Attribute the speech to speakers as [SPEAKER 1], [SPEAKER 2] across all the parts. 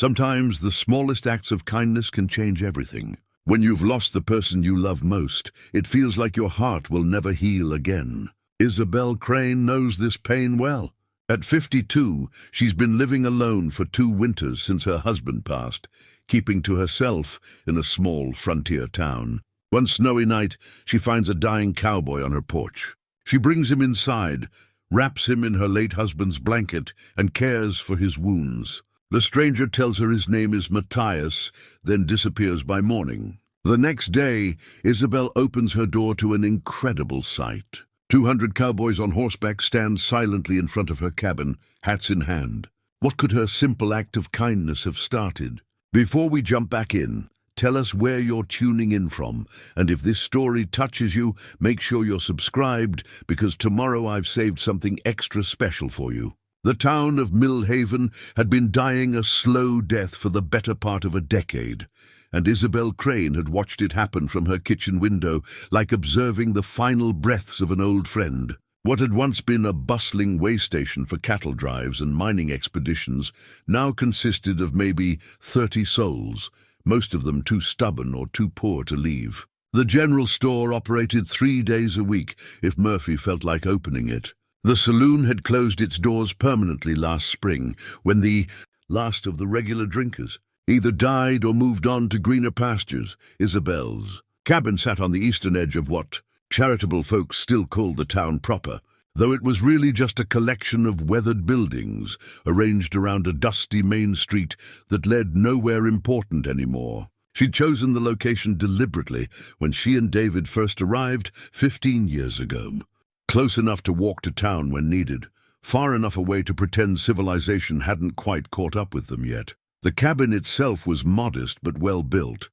[SPEAKER 1] Sometimes the smallest acts of kindness can change everything. When you've lost the person you love most, it feels like your heart will never heal again. Isabel Crane knows this pain well. At 52, she's been living alone for 2 winters since her husband passed, keeping to herself in a small frontier town. One snowy night, she finds a dying cowboy on her porch. She brings him inside, wraps him in her late husband's blanket, and cares for his wounds. The stranger tells her his name is Matthias, then disappears by morning. The next day, Isabel opens her door to an incredible sight. 200 cowboys on horseback stand silently in front of her cabin, hats in hand. What could her simple act of kindness have started? Before we jump back in, tell us where you're tuning in from, and if this story touches you, make sure you're subscribed, because tomorrow I've saved something extra special for you. The town of Millhaven had been dying a slow death for the better part of a decade, and Isabel Crane had watched it happen from her kitchen window, like observing the final breaths of an old friend. What had once been a bustling way station for cattle drives and mining expeditions now consisted of maybe 30 souls, most of them too stubborn or too poor to leave. The general store operated 3 days a week if Murphy felt like opening it. The saloon had closed its doors permanently last spring, when the last of the regular drinkers either died or moved on to greener pastures. Isabel's cabin sat on the eastern edge of what charitable folks still called the town proper, though it was really just a collection of weathered buildings arranged around a dusty main street that led nowhere important anymore. She'd chosen the location deliberately when she and David first arrived 15 years ago. Close enough to walk to town when needed, far enough away to pretend civilization hadn't quite caught up with them yet. The cabin itself was modest but well built,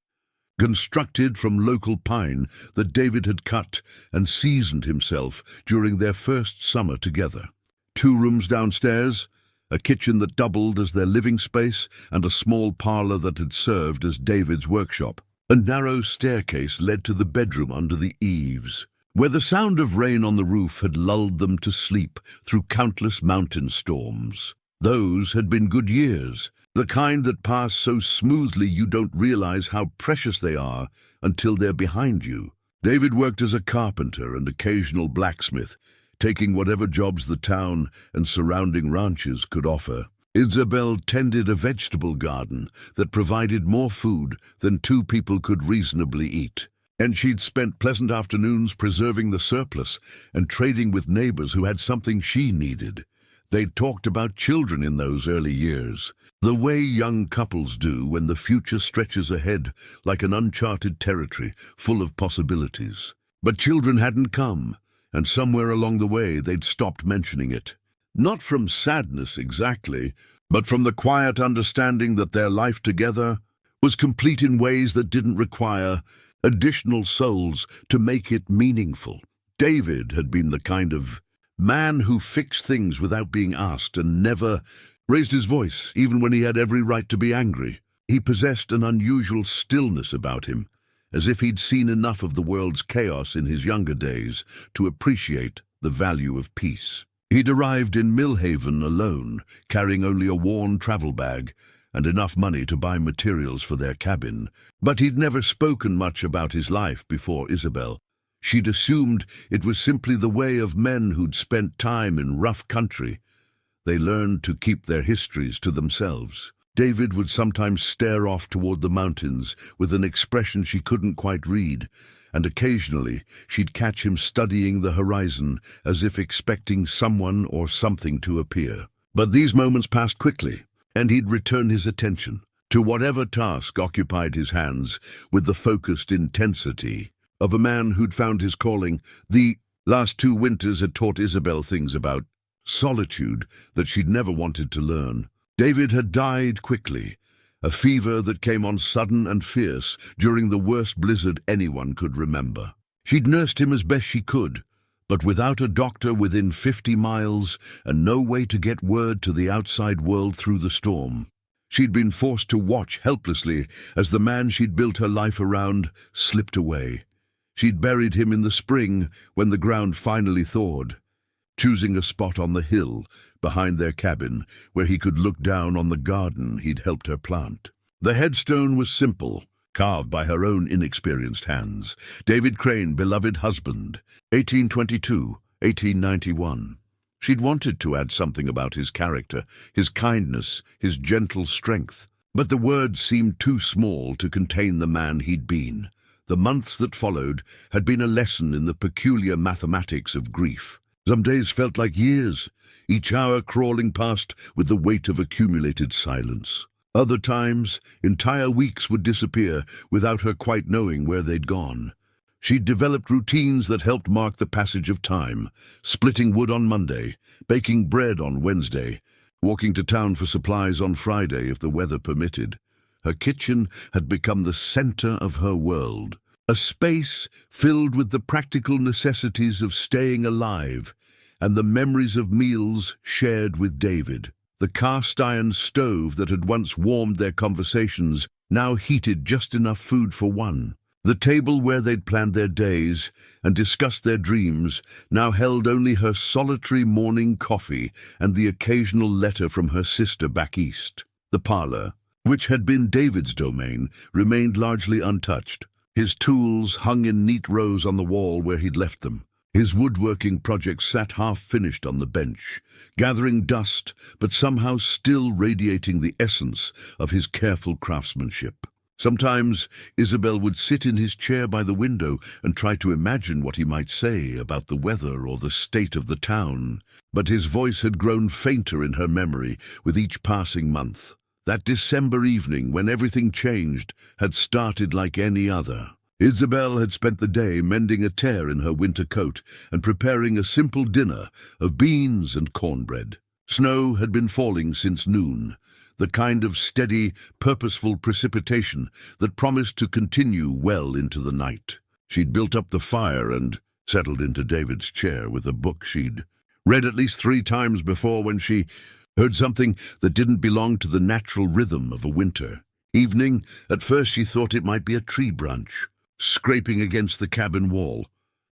[SPEAKER 1] constructed from local pine that David had cut and seasoned himself during their first summer together. 2 rooms downstairs, a kitchen that doubled as their living space, and a small parlor that had served as David's workshop. A narrow staircase led to the bedroom under the eaves, where the sound of rain on the roof had lulled them to sleep through countless mountain storms. Those had been good years, the kind that pass so smoothly you don't realize how precious they are until they're behind you. David worked as a carpenter and occasional blacksmith, taking whatever jobs the town and surrounding ranches could offer. Isabel tended a vegetable garden that provided more food than 2 people could reasonably eat, and she'd spent pleasant afternoons preserving the surplus and trading with neighbors who had something she needed. They'd talked about children in those early years, the way young couples do when the future stretches ahead like an uncharted territory full of possibilities. But children hadn't come, and somewhere along the way they'd stopped mentioning it. Not from sadness exactly, but from the quiet understanding that their life together was complete in ways that didn't require additional souls to make it meaningful. David had been the kind of man who fixed things without being asked and never raised his voice, even when he had every right to be angry. He possessed an unusual stillness about him, as if he'd seen enough of the world's chaos in his younger days to appreciate the value of peace. He'd arrived in Millhaven alone, carrying only a worn travel bag and enough money to buy materials for their cabin. But he'd never spoken much about his life before Isabel. She'd assumed it was simply the way of men who'd spent time in rough country. They learned to keep their histories to themselves. David would sometimes stare off toward the mountains with an expression she couldn't quite read, and occasionally she'd catch him studying the horizon as if expecting someone or something to appear. But these moments passed quickly, and he'd return his attention to whatever task occupied his hands with the focused intensity of a man who'd found his calling. The last 2 winters had taught Isabel things about solitude that she'd never wanted to learn. David had died quickly, a fever that came on sudden and fierce during the worst blizzard anyone could remember. She'd nursed him as best she could, but without a doctor within 50 miles and no way to get word to the outside world through the storm. She'd been forced to watch helplessly as the man she'd built her life around slipped away. She'd buried him in the spring when the ground finally thawed, choosing a spot on the hill behind their cabin, where he could look down on the garden he'd helped her plant. The headstone was simple, carved by her own inexperienced hands. David Crane, beloved husband, 1822-1891. She'd wanted to add something about his character, his kindness, his gentle strength. But the words seemed too small to contain the man he'd been. The months that followed had been a lesson in the peculiar mathematics of grief. Some days felt like years, each hour crawling past with the weight of accumulated silence. Other times, entire weeks would disappear without her quite knowing where they'd gone. She'd developed routines that helped mark the passage of time, splitting wood on Monday, baking bread on Wednesday, walking to town for supplies on Friday if the weather permitted. Her kitchen had become the center of her world, a space filled with the practical necessities of staying alive and the memories of meals shared with David. The cast-iron stove that had once warmed their conversations now heated just enough food for one. The table where they'd planned their days and discussed their dreams now held only her solitary morning coffee and the occasional letter from her sister back east. The parlor, which had been David's domain, remained largely untouched. His tools hung in neat rows on the wall where he'd left them. His woodworking projects sat half-finished on the bench, gathering dust but somehow still radiating the essence of his careful craftsmanship. Sometimes Isabel would sit in his chair by the window and try to imagine what he might say about the weather or the state of the town, but his voice had grown fainter in her memory with each passing month. That December evening, when everything changed, had started like any other. Isabel had spent the day mending a tear in her winter coat and preparing a simple dinner of beans and cornbread. Snow had been falling since noon, the kind of steady, purposeful precipitation that promised to continue well into the night. She'd built up the fire and settled into David's chair with a book she'd read at least 3 times before when she heard something that didn't belong to the natural rhythm of a winter evening. At first she thought it might be a tree branch scraping against the cabin wall.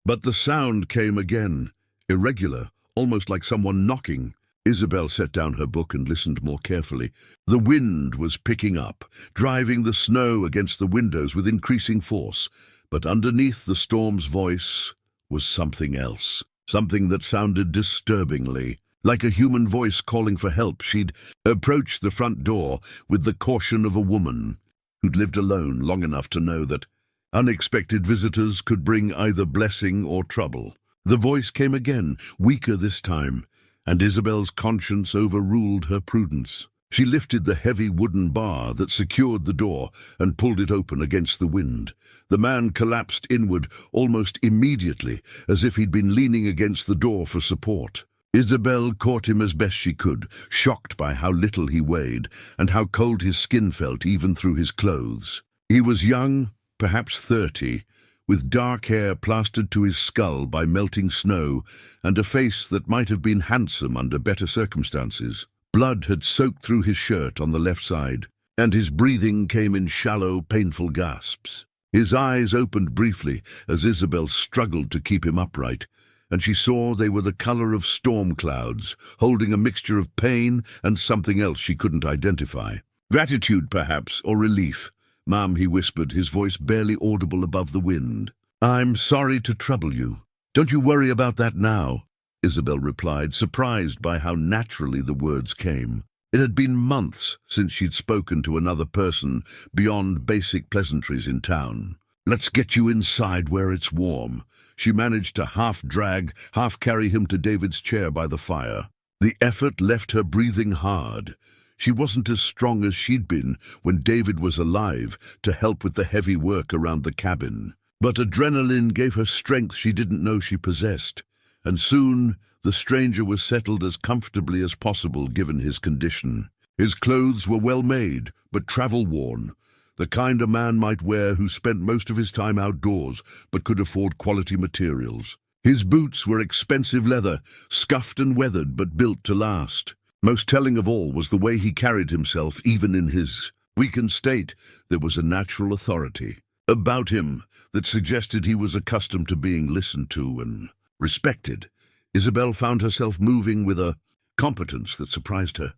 [SPEAKER 1] But the sound came again, irregular, almost like someone knocking. Isabel set down her book and listened more carefully. The wind was picking up, driving the snow against the windows with increasing force. But underneath the storm's voice was something else, something that sounded disturbingly like a human voice calling for help. She'd approached the front door with the caution of a woman who'd lived alone long enough to know that unexpected visitors could bring either blessing or trouble. The voice came again, weaker this time, and Isabel's conscience overruled her prudence. She lifted the heavy wooden bar that secured the door and pulled it open against the wind. The man collapsed inward almost immediately, as if he'd been leaning against the door for support. Isabel caught him as best she could, shocked by how little he weighed and how cold his skin felt even through his clothes. He was young, perhaps 30, with dark hair plastered to his skull by melting snow and a face that might have been handsome under better circumstances. Blood had soaked through his shirt on the left side, and his breathing came in shallow, painful gasps. His eyes opened briefly as Isabel struggled to keep him upright, and she saw they were the color of storm clouds, holding a mixture of pain and something else she couldn't identify. Gratitude, perhaps, or relief. "Ma'am," he whispered, his voice barely audible above the wind. "I'm sorry to trouble you." "Don't you worry about that now," Isabel replied, surprised by how naturally the words came. It had been months since she'd spoken to another person beyond basic pleasantries in town. "Let's get you inside where it's warm." She managed to half-drag, half-carry him to David's chair by the fire. The effort left her breathing hard. She wasn't as strong as she'd been when David was alive to help with the heavy work around the cabin. But adrenaline gave her strength she didn't know she possessed, and soon the stranger was settled as comfortably as possible given his condition. His clothes were well made, but travel-worn, the kind a man might wear who spent most of his time outdoors but could afford quality materials. His boots were expensive leather, scuffed and weathered but built to last. Most telling of all was the way he carried himself. Even in his weakened state, there was a natural authority about him that suggested he was accustomed to being listened to and respected. Isabel found herself moving with a competence that surprised her.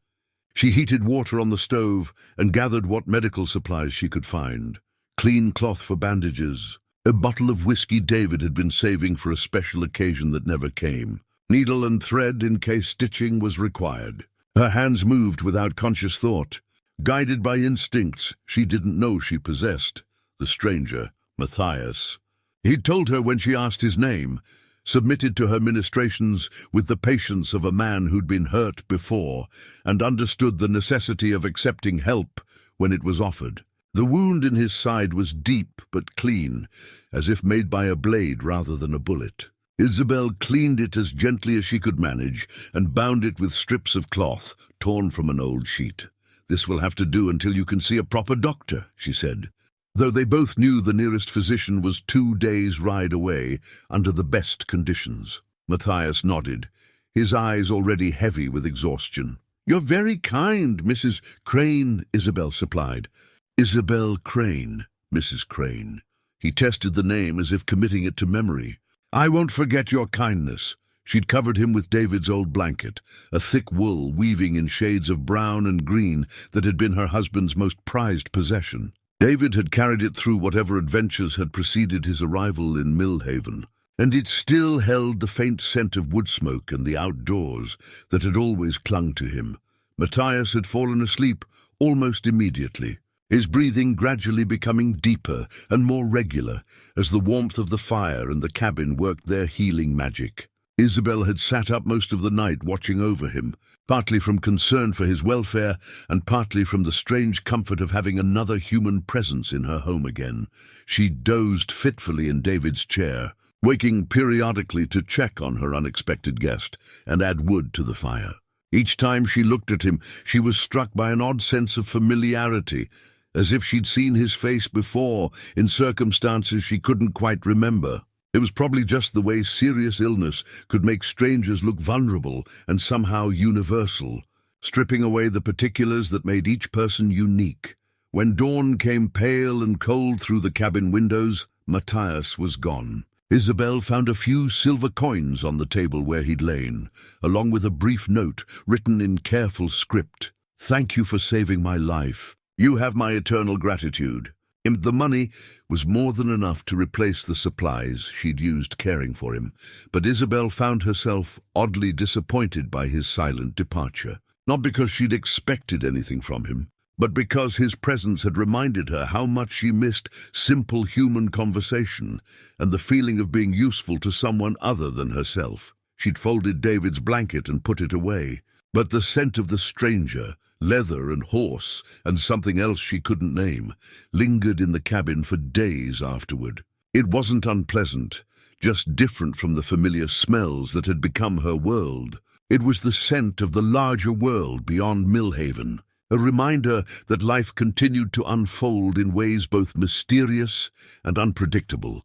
[SPEAKER 1] She heated water on the stove and gathered what medical supplies she could find. Clean cloth for bandages, a bottle of whiskey David had been saving for a special occasion that never came, needle and thread in case stitching was required. Her hands moved without conscious thought, guided by instincts she didn't know she possessed. The stranger, Matthias. He'd told her when she asked his name, submitted to her ministrations with the patience of a man who'd been hurt before, and understood the necessity of accepting help when it was offered. The wound in his side was deep but clean, as if made by a blade rather than a bullet. Isabel cleaned it as gently as she could manage and bound it with strips of cloth torn from an old sheet. "This will have to do until you can see a proper doctor," she said, though they both knew the nearest physician was 2 days' ride away under the best conditions. Matthias nodded, his eyes already heavy with exhaustion. "You're very kind, Mrs. Crane," Isabel supplied. "Isabel Crane, Mrs. Crane." He tested the name as if committing it to memory. "I won't forget your kindness." She'd covered him with David's old blanket, a thick wool weaving in shades of brown and green that had been her husband's most prized possession. David had carried it through whatever adventures had preceded his arrival in Millhaven, and it still held the faint scent of wood smoke and the outdoors that had always clung to him. Matthias had fallen asleep almost immediately, his breathing gradually becoming deeper and more regular as the warmth of the fire and the cabin worked their healing magic. Isabel had sat up most of the night watching over him, partly from concern for his welfare and partly from the strange comfort of having another human presence in her home again. She dozed fitfully in David's chair, waking periodically to check on her unexpected guest and add wood to the fire. Each time she looked at him, she was struck by an odd sense of familiarity, as if she'd seen his face before in circumstances she couldn't quite remember. It was probably just the way serious illness could make strangers look vulnerable and somehow universal, stripping away the particulars that made each person unique. When dawn came pale and cold through the cabin windows, Matthias was gone. Isabel found a few silver coins on the table where he'd lain, along with a brief note written in careful script. "Thank you for saving my life. You have my eternal gratitude." The money was more than enough to replace the supplies she'd used caring for him, but Isabel found herself oddly disappointed by his silent departure. Not because she'd expected anything from him, but because his presence had reminded her how much she missed simple human conversation and the feeling of being useful to someone other than herself. She'd folded David's blanket and put it away, but the scent of the stranger, leather and horse, and something else she couldn't name, lingered in the cabin for days afterward. It wasn't unpleasant, just different from the familiar smells that had become her world. It was the scent of the larger world beyond Millhaven, a reminder that life continued to unfold in ways both mysterious and unpredictable.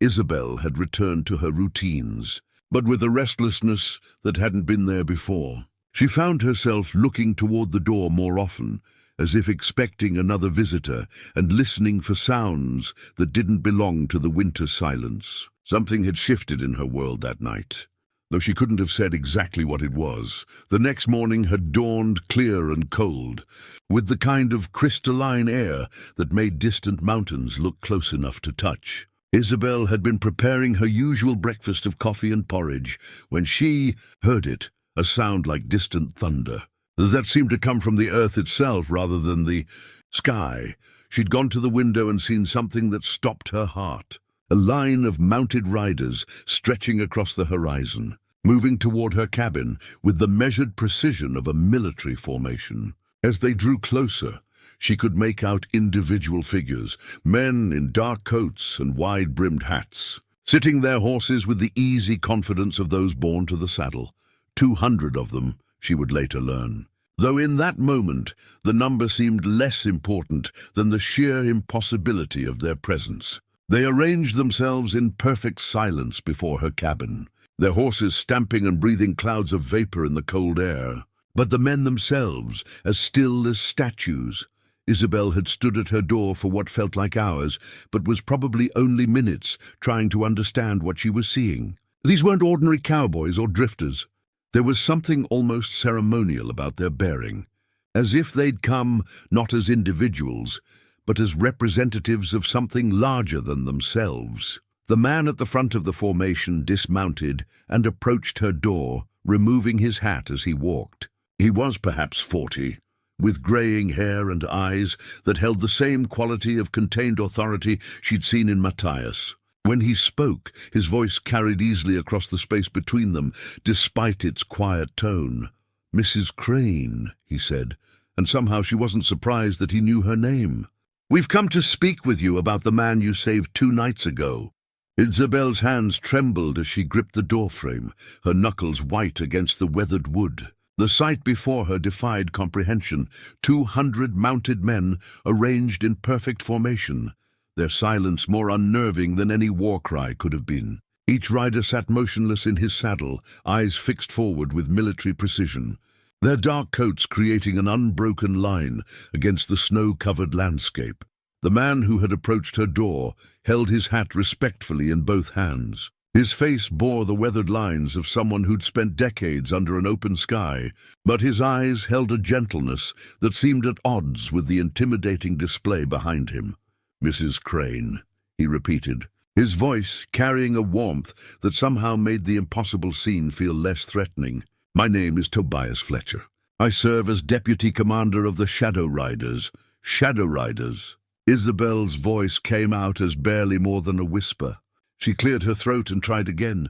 [SPEAKER 1] Isabel had returned to her routines, but with a restlessness that hadn't been there before. She found herself looking toward the door more often, as if expecting another visitor and listening for sounds that didn't belong to the winter silence. Something had shifted in her world that night, though she couldn't have said exactly what it was. The next morning had dawned clear and cold, with the kind of crystalline air that made distant mountains look close enough to touch. Isabel had been preparing her usual breakfast of coffee and porridge when she heard it, a sound like distant thunder. That seemed to come from the earth itself rather than the sky. She'd gone to the window and seen something that stopped her heart. A line of mounted riders stretching across the horizon, moving toward her cabin with the measured precision of a military formation. As they drew closer, she could make out individual figures, men in dark coats and wide-brimmed hats, sitting their horses with the easy confidence of those born to the saddle. 200 of them, she would later learn. Though in that moment, the number seemed less important than the sheer impossibility of their presence. They arranged themselves in perfect silence before her cabin, their horses stamping and breathing clouds of vapor in the cold air. But the men themselves, as still as statues. Isabel had stood at her door for what felt like hours, but was probably only minutes, trying to understand what she was seeing. These weren't ordinary cowboys or drifters. There was something almost ceremonial about their bearing, as if they'd come not as individuals, but as representatives of something larger than themselves. The man at the front of the formation dismounted and approached her door, removing his hat as he walked. He was perhaps 40, with greying hair and eyes that held the same quality of contained authority she'd seen in Matthias. When he spoke, his voice carried easily across the space between them, despite its quiet tone. "Mrs. Crane," he said, and somehow she wasn't surprised that he knew her name. "We've come to speak with you about the man you saved 2 nights ago." Isabel's hands trembled as she gripped the doorframe, her knuckles white against the weathered wood. The sight before her defied comprehension. 200 mounted men arranged in perfect formation, their silence more unnerving than any war cry could have been. Each rider sat motionless in his saddle, eyes fixed forward with military precision, their dark coats creating an unbroken line against the snow-covered landscape. The man who had approached her door held his hat respectfully in both hands. His face bore the weathered lines of someone who'd spent decades under an open sky, but his eyes held a gentleness that seemed at odds with the intimidating display behind him. "Mrs. Crane," he repeated, his voice carrying a warmth that somehow made the impossible scene feel less threatening. "My name is Tobias Fletcher. I serve as Deputy Commander of the Shadow Riders." "Shadow Riders?" Isabel's voice came out as barely more than a whisper. She cleared her throat and tried again.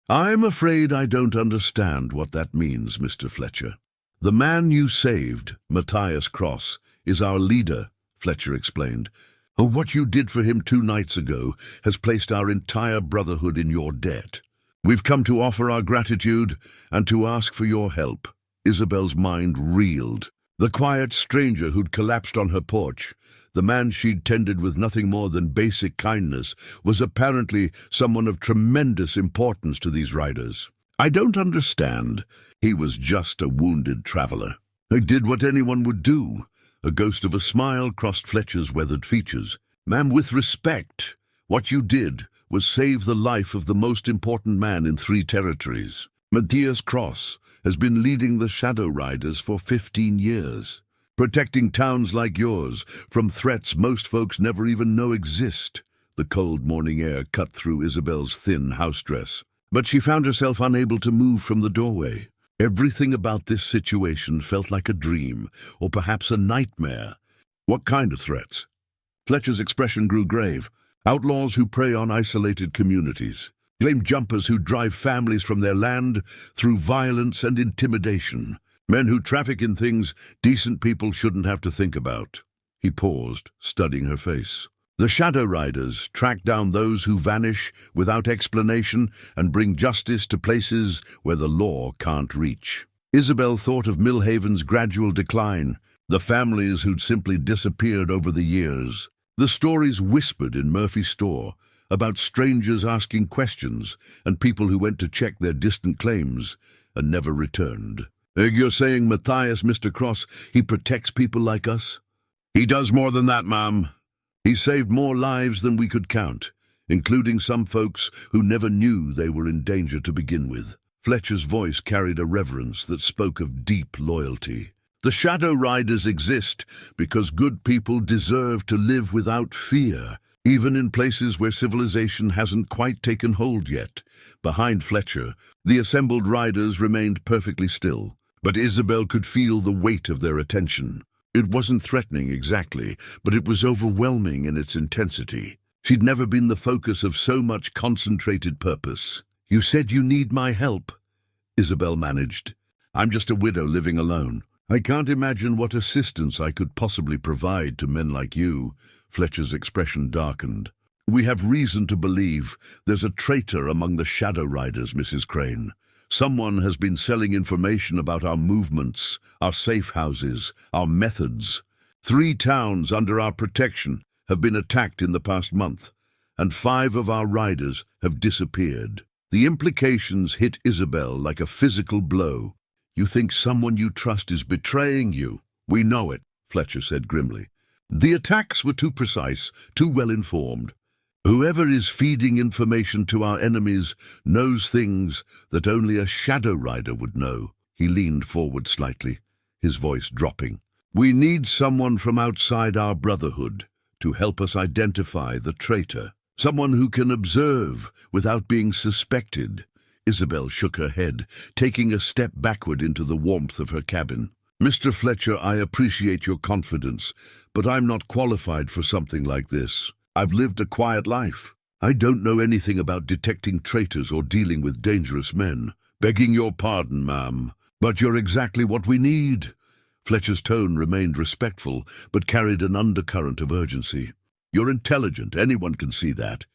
[SPEAKER 1] "I'm afraid I don't understand what that means, Mr. Fletcher." "The man you saved, Matthias Cross, is our leader," Fletcher explained. "What you did for him 2 nights ago has placed our entire brotherhood in your debt. We've come to offer our gratitude and to ask for your help." Isabel's mind reeled. The quiet stranger who'd collapsed on her porch, the man she'd tended with nothing more than basic kindness, was apparently someone of tremendous importance to these riders. "I don't understand." He was just a wounded traveler. "I did what anyone would do." A ghost of a smile crossed Fletcher's weathered features. "Ma'am, with respect, what you did was save the life of the most important man in 3 territories. Matthias Cross has been leading the Shadow Riders for 15 years, protecting towns like yours from threats most folks never even know exist." The cold morning air cut through Isabel's thin house dress, but she found herself unable to move from the doorway. Everything about this situation felt like a dream, or perhaps a nightmare. "What kind of threats?" Fletcher's expression grew grave. "Outlaws who prey on isolated communities. Claim jumpers who drive families from their land through violence and intimidation. Men who traffic in things decent people shouldn't have to think about." He paused, studying her face. "The Shadow Riders track down those who vanish without explanation and bring justice to places where the law can't reach." Isabel thought of Millhaven's gradual decline, the families who'd simply disappeared over the years, the stories whispered in Murphy's store about strangers asking questions and people who went to check their distant claims and never returned. "You're saying Matthias, Mr. Cross, he protects people like us?" "He does more than that, ma'am. He saved more lives than we could count, including some folks who never knew they were in danger to begin with." Fletcher's voice carried a reverence that spoke of deep loyalty. "The Shadow Riders exist because good people deserve to live without fear, even in places where civilization hasn't quite taken hold yet." Behind Fletcher, the assembled riders remained perfectly still, but Isabel could feel the weight of their attention. It wasn't threatening exactly, but it was overwhelming in its intensity. She'd never been the focus of so much concentrated purpose. "You said you need my help," Isabel managed. "I'm just a widow living alone. I can't imagine what assistance I could possibly provide to men like you." Fletcher's expression darkened. "We have reason to believe there's a traitor among the Shadow Riders, Mrs. Crane. Someone has been selling information about our movements, our safe houses, our methods. 3 towns under our protection have been attacked in the past month, and 5 of our riders have disappeared." The implications hit Isabel like a physical blow. "You think someone you trust is betraying you?" "We know it," Fletcher said grimly. "The attacks were too precise, too well informed. Whoever is feeding information to our enemies knows things that only a shadow rider would know. He leaned forward slightly, his voice dropping. We need someone from outside our brotherhood to help us identify the traitor. Someone who can observe without being suspected. Isabel shook her head, taking a step backward into the warmth of her cabin. Mr. Fletcher, I appreciate your confidence, but I'm not qualified for something like this. I've lived a quiet life. I don't know anything about detecting traitors or dealing with dangerous men. Begging your pardon, ma'am, but you're exactly what we need. Fletcher's tone remained respectful, but carried an undercurrent of urgency. You're intelligent, anyone can see that.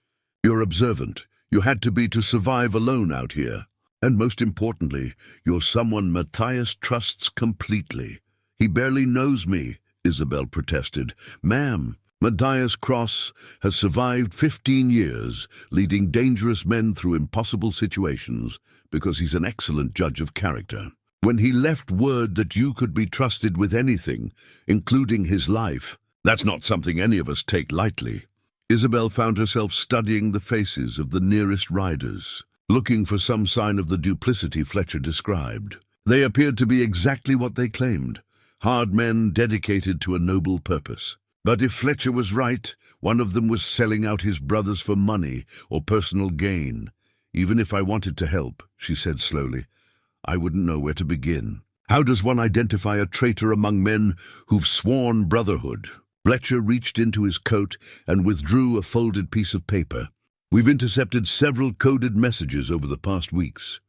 [SPEAKER 1] You're observant. You had to be to survive alone out here. And most importantly, you're someone Matthias trusts completely. He barely knows me, Isabel protested. Ma'am, Matthias Cross has survived 15 years, leading dangerous men through impossible situations, because he's an excellent judge of character. When he left word that you could be trusted with anything, including his life, that's not something any of us take lightly. Isabel found herself studying the faces of the nearest riders, looking for some sign of the duplicity Fletcher described. They appeared to be exactly what they claimed, hard men dedicated to a noble purpose. But if Fletcher was right, one of them was selling out his brothers for money or personal gain. Even if I wanted to help, she said slowly, I wouldn't know where to begin. How does one identify a traitor among men who've sworn brotherhood? Fletcher reached into his coat and withdrew a folded piece of paper. We've intercepted several coded messages over the past weeks.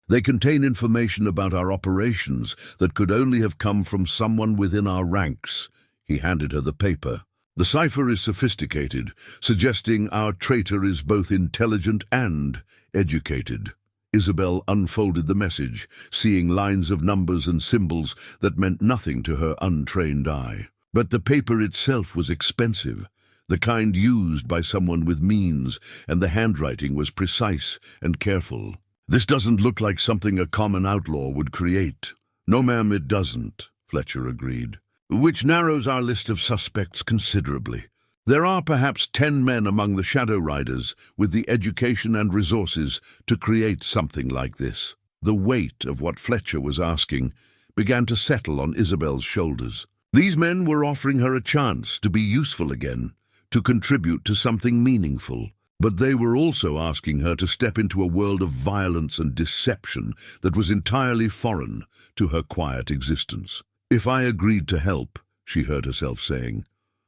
[SPEAKER 1] They contain information about our operations that could only have come from someone within our ranks. He handed her the paper. The cipher is sophisticated, suggesting our traitor is both intelligent and educated. Isabel unfolded the message, seeing lines of numbers and symbols that meant nothing to her untrained eye. But the paper itself was expensive, the kind used by someone with means, and the handwriting was precise and careful. This doesn't look like something a common outlaw would create. No, ma'am, it doesn't, Fletcher agreed, which narrows our list of suspects considerably. There are perhaps 10 men among the Shadow Riders with the education and resources to create something like this. The weight of what Fletcher was asking began to settle on Isabel's shoulders. These men were offering her a chance to be useful again, to contribute to something meaningful. But they were also asking her to step into a world of violence and deception that was entirely foreign to her quiet existence. If I agreed to help, she heard herself saying,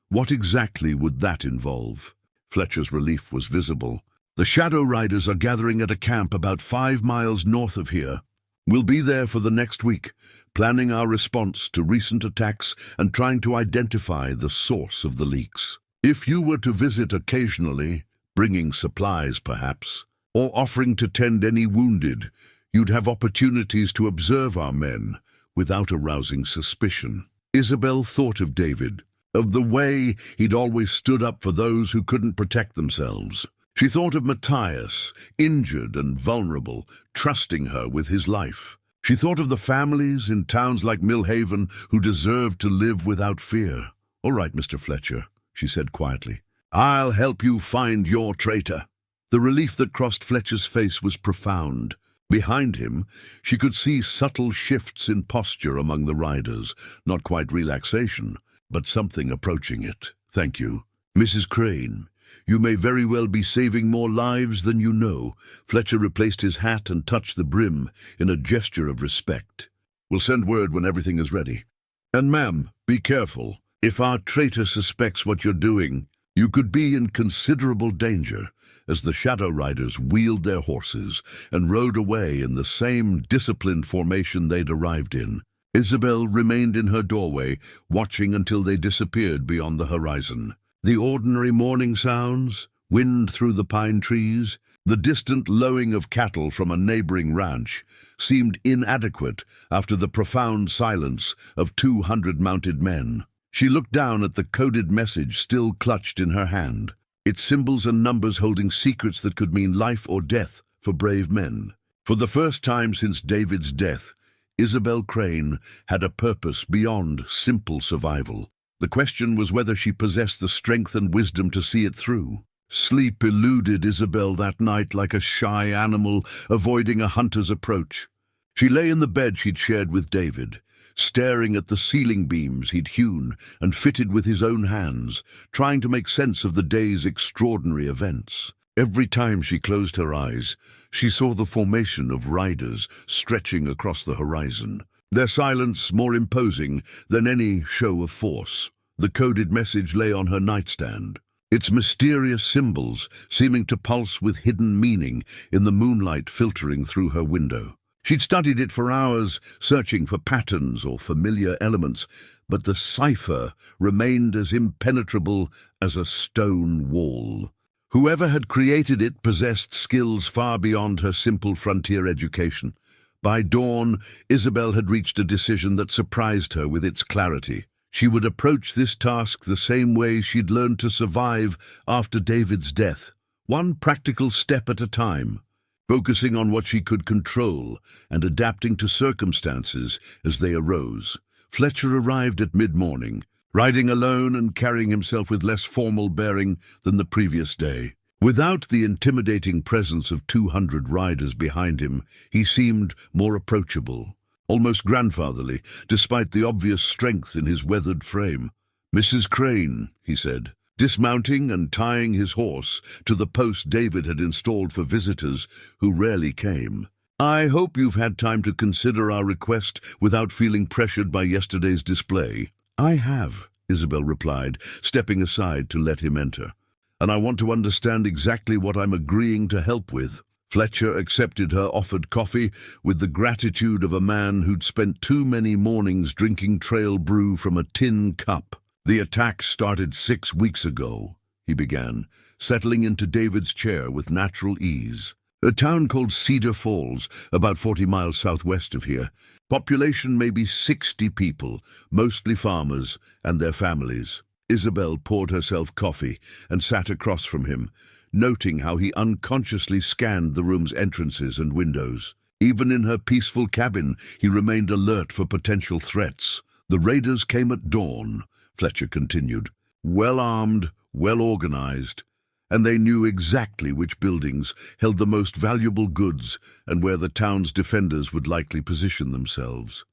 [SPEAKER 1] what exactly would that involve? Fletcher's relief was visible. The Shadow Riders are gathering at a camp about 5 miles north of here. We'll be there for the next week, planning our response to recent attacks and trying to identify the source of the leaks. If you were to visit occasionally, bringing supplies perhaps, or offering to tend any wounded, you'd have opportunities to observe our men without arousing suspicion. Isabel thought of David, of the way he'd always stood up for those who couldn't protect themselves. She thought of Matthias, injured and vulnerable, trusting her with his life. She thought of the families in towns like Millhaven who deserved to live without fear. All right, Mr. Fletcher, she said quietly. I'll help you find your traitor. The relief that crossed Fletcher's face was profound. Behind him, she could see subtle shifts in posture among the riders, not quite relaxation, but something approaching it. Thank you. Mrs. Crane, you may very well be saving more lives than you know. Fletcher replaced his hat and touched the brim in a gesture of respect. We'll send word when everything is ready. And ma'am, be careful. If our traitor suspects what you're doing, you could be in considerable danger. As the Shadow Riders wheeled their horses and rode away in the same disciplined formation they'd arrived in, Isabel remained in her doorway, watching until they disappeared beyond the horizon. The ordinary morning sounds, wind through the pine trees, the distant lowing of cattle from a neighboring ranch, seemed inadequate after the profound silence of 200 mounted men. She looked down at the coded message still clutched in her hand, its symbols and numbers holding secrets that could mean life or death for brave men. For the first time since David's death, Isabel Crane had a purpose beyond simple survival. The question was whether she possessed the strength and wisdom to see it through. Sleep eluded Isabel that night like a shy animal avoiding a hunter's approach. She lay in the bed she'd shared with David, staring at the ceiling beams he'd hewn and fitted with his own hands, trying to make sense of the day's extraordinary events. Every time she closed her eyes, she saw the formation of riders stretching across the horizon, their silence more imposing than any show of force. The coded message lay on her nightstand, its mysterious symbols seeming to pulse with hidden meaning in the moonlight filtering through her window. She'd studied it for hours, searching for patterns or familiar elements, but the cipher remained as impenetrable as a stone wall. Whoever had created it possessed skills far beyond her simple frontier education. By dawn, Isabel had reached a decision that surprised her with its clarity. She would approach this task the same way she'd learned to survive after David's death, one practical step at a time, focusing on what she could control and adapting to circumstances as they arose. Fletcher arrived at mid-morning, riding alone and carrying himself with less formal bearing than the previous day. Without the intimidating presence of 200 riders behind him, he seemed more approachable, almost grandfatherly, despite the obvious strength in his weathered frame. "Mrs. Crane," he said, dismounting and tying his horse to the post David had installed for visitors who rarely came. "I hope you've had time to consider our request without feeling pressured by yesterday's display." "I have," Isabel replied, stepping aside to let him enter. "And I want to understand exactly what I'm agreeing to help with." Fletcher accepted her offered coffee with the gratitude of a man who'd spent too many mornings drinking trail brew from a tin cup. "The attack started 6 weeks ago," he began, settling into David's chair with natural ease. "A town called Cedar Falls, about 40 miles southwest of here. Population maybe 60 people, mostly farmers and their families." Isabel poured herself coffee and sat across from him, noting how he unconsciously scanned the room's entrances and windows. Even in her peaceful cabin, he remained alert for potential threats. "The raiders came at dawn," Fletcher continued, "well-armed, well-organized, and they knew exactly which buildings held the most valuable goods and where the town's defenders would likely position themselves.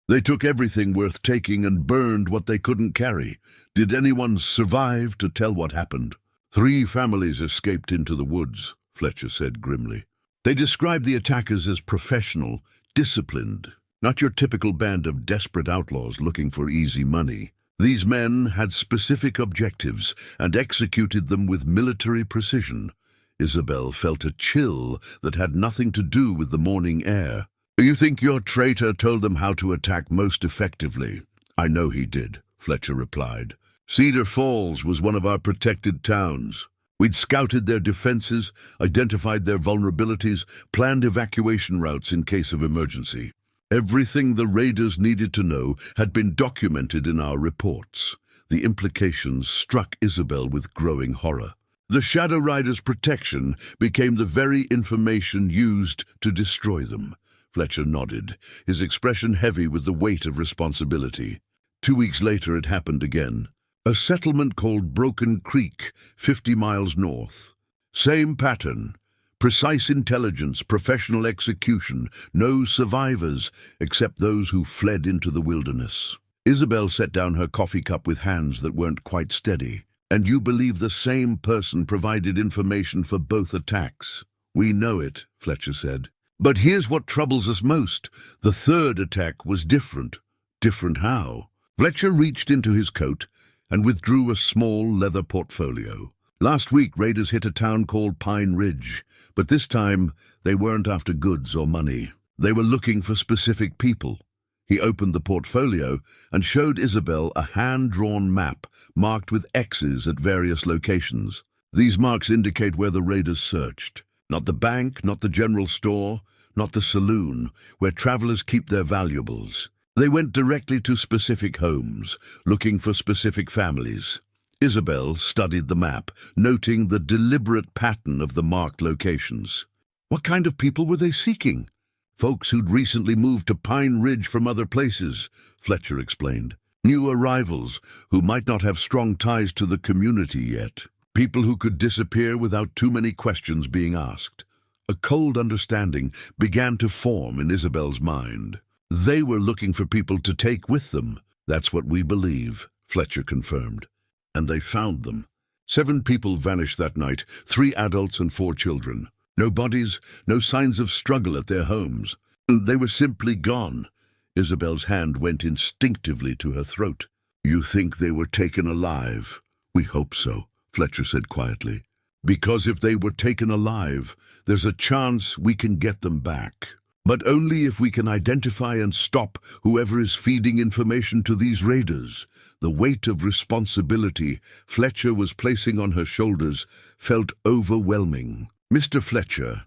[SPEAKER 1] They took everything worth taking and burned what they couldn't carry. Did anyone survive to tell what happened?" 3 families escaped into the woods," Fletcher said grimly. "They described the attackers as professional, disciplined, not your typical band of desperate outlaws looking for easy money. These men had specific objectives and executed them with military precision." Isabel felt a chill that had nothing to do with the morning air. "You think your traitor told them how to attack most effectively?" "I know he did," Fletcher replied. "Cedar Falls was one of our protected towns. We'd scouted their defenses, identified their vulnerabilities, planned evacuation routes in case of emergency. Everything the raiders needed to know had been documented in our reports." The implications struck Isabel with growing horror. "The Shadow Riders' protection became the very information used to destroy them." Fletcher nodded, his expression heavy with the weight of responsibility. 2 weeks later it happened again. A settlement called Broken Creek, 50 miles north. Same pattern. Precise intelligence, professional execution, no survivors except those who fled into the wilderness. Isabel set down her coffee cup with hands that weren't quite steady. "And you believe the same person provided information for both attacks?" "We know it," Fletcher said. "But here's what troubles us most. The third attack was different." "Different how?" Fletcher reached into his coat and withdrew a small leather portfolio. "Last week, raiders hit a town called Pine Ridge, but this time they weren't after goods or money. They were looking for specific people." He opened the portfolio and showed Isabel a hand-drawn map marked with X's at various locations. "These marks indicate where the raiders searched. Not the bank, not the general store, not the saloon, where travelers keep their valuables. They went directly to specific homes, looking for specific families." Isabel studied the map, noting the deliberate pattern of the marked locations. "What kind of people were they seeking?" "Folks who'd recently moved to Pine Ridge from other places," Fletcher explained. "New arrivals who might not have strong ties to the community yet." People who could disappear without too many questions being asked. A cold understanding began to form in Isabel's mind. They were looking for people to take with them. That's what we believe, Fletcher confirmed. And they found them. 7 people vanished that night, 3 adults and 4 children. No bodies, no signs of struggle at their homes. They were simply gone. Isabel's hand went instinctively to her throat. You think they were taken alive? We hope so, Fletcher said quietly. Because if they were taken alive, there's a chance we can get them back. But only if we can identify and stop whoever is feeding information to these raiders. The weight of responsibility Fletcher was placing on her shoulders felt overwhelming. Mr. Fletcher,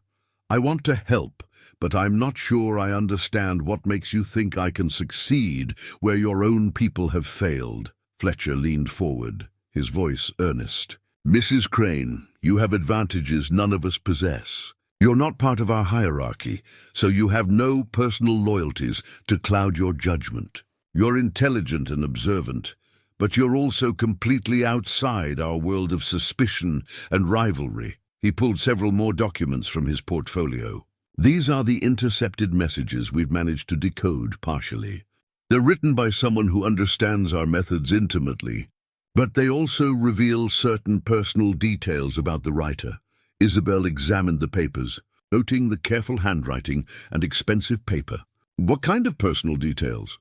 [SPEAKER 1] I want to help, but I'm not sure I understand what makes you think I can succeed where your own people have failed. Fletcher leaned forward, his voice earnest. Mrs. Crane, you have advantages none of us possess. You're not part of our hierarchy, so you have no personal loyalties to cloud your judgment. You're intelligent and observant, but you're also completely outside our world of suspicion and rivalry. He pulled several more documents from his portfolio. These are the intercepted messages we've managed to decode partially. They're written by someone who understands our methods intimately, but they also reveal certain personal details about the writer. Isabel examined the papers, noting the careful handwriting and expensive paper. What kind of personal details?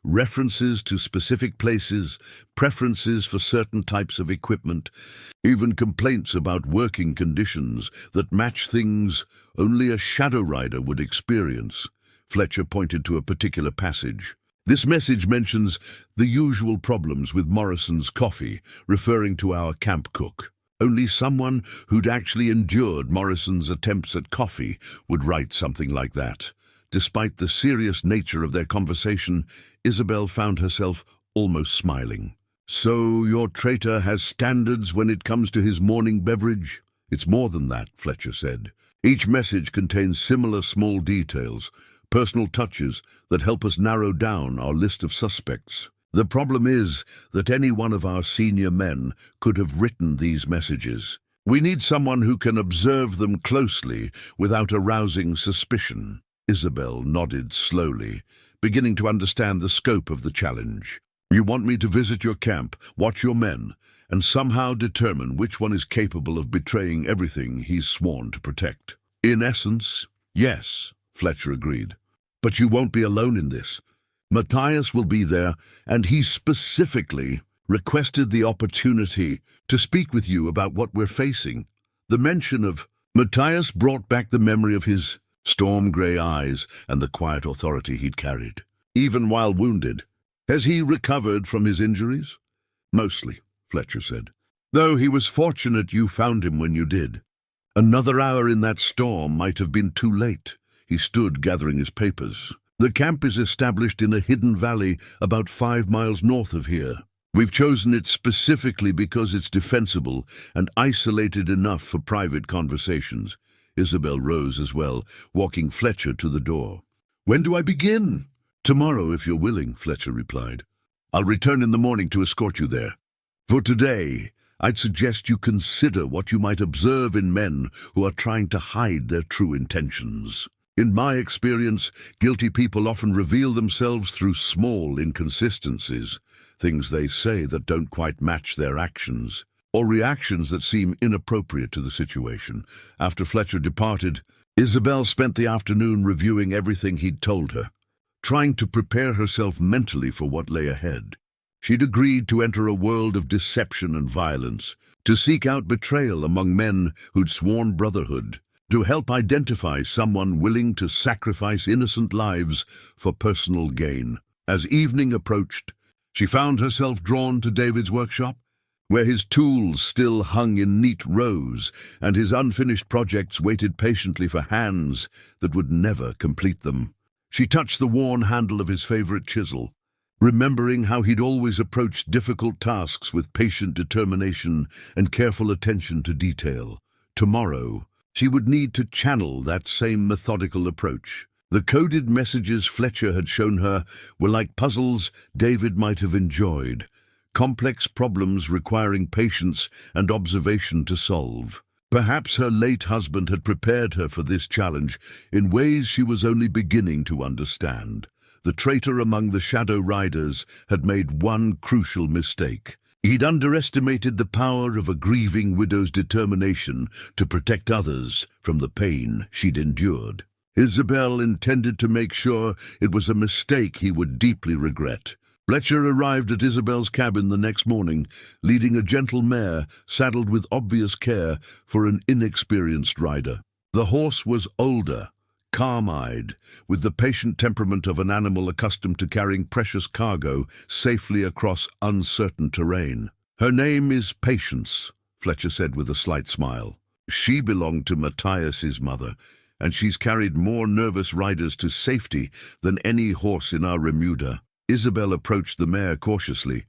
[SPEAKER 1] References to specific places, preferences for certain types of equipment, even complaints about working conditions that match things only a shadow rider would experience. Fletcher pointed to a particular passage. This message mentions the usual problems with Morrison's coffee, referring to our camp cook. Only someone who'd actually endured Morrison's attempts at coffee would write something like that. Despite the serious nature of their conversation, Isabel found herself almost smiling. So your traitor has standards when it comes to his morning beverage? It's more than that, Fletcher said. Each message contains similar small details, personal touches that help us narrow down our list of suspects. The problem is that any one of our senior men could have written these messages. We need someone who can observe them closely without arousing suspicion. Isabel nodded slowly, beginning to understand the scope of the challenge. You want me to visit your camp, watch your men, and somehow determine which one is capable of betraying everything he's sworn to protect. In essence, yes, Fletcher agreed. But you won't be alone in this. Matthias will be there, and he specifically requested the opportunity to speak with you about what we're facing. The mention of Matthias brought back the memory of his storm-grey eyes and the quiet authority he'd carried, even while wounded. Has he recovered from his injuries? Mostly, Fletcher said. Though he was fortunate you found him when you did. Another hour in that storm might have been too late. He stood gathering his papers. The camp is established in a hidden valley about 5 miles north of here. We've chosen it specifically because it's defensible and isolated enough for private conversations. Isabel rose as well, walking Fletcher to the door. When do I begin? Tomorrow, if you're willing, Fletcher replied. I'll return in the morning to escort you there. For today, I'd suggest you consider what you might observe in men who are trying to hide their true intentions. In my experience, guilty people often reveal themselves through small inconsistencies, things they say that don't quite match their actions, or reactions that seem inappropriate to the situation. After Fletcher departed, Isabel spent the afternoon reviewing everything he'd told her, trying to prepare herself mentally for what lay ahead. She'd agreed to enter a world of deception and violence, to seek out betrayal among men who'd sworn brotherhood, to help identify someone willing to sacrifice innocent lives for personal gain. As evening approached, she found herself drawn to David's workshop, where his tools still hung in neat rows and his unfinished projects waited patiently for hands that would never complete them. She touched the worn handle of his favorite chisel, remembering how he'd always approached difficult tasks with patient determination and careful attention to detail. Tomorrow, she would need to channel that same methodical approach. The coded messages Fletcher had shown her were like puzzles David might have enjoyed, complex problems requiring patience and observation to solve. Perhaps her late husband had prepared her for this challenge in ways she was only beginning to understand. The traitor among the Shadow Riders had made one crucial mistake. He'd underestimated the power of a grieving widow's determination to protect others from the pain she'd endured. Isabel intended to make sure it was a mistake he would deeply regret. Fletcher arrived at Isabel's cabin the next morning, leading a gentle mare saddled with obvious care for an inexperienced rider. The horse was older, calm-eyed, with the patient temperament of an animal accustomed to carrying precious cargo safely across uncertain terrain. "Her name is Patience," Fletcher said with a slight smile. "She belonged to Matthias's mother, and she's carried more nervous riders to safety than any horse in our remuda." Isabel approached the mare cautiously.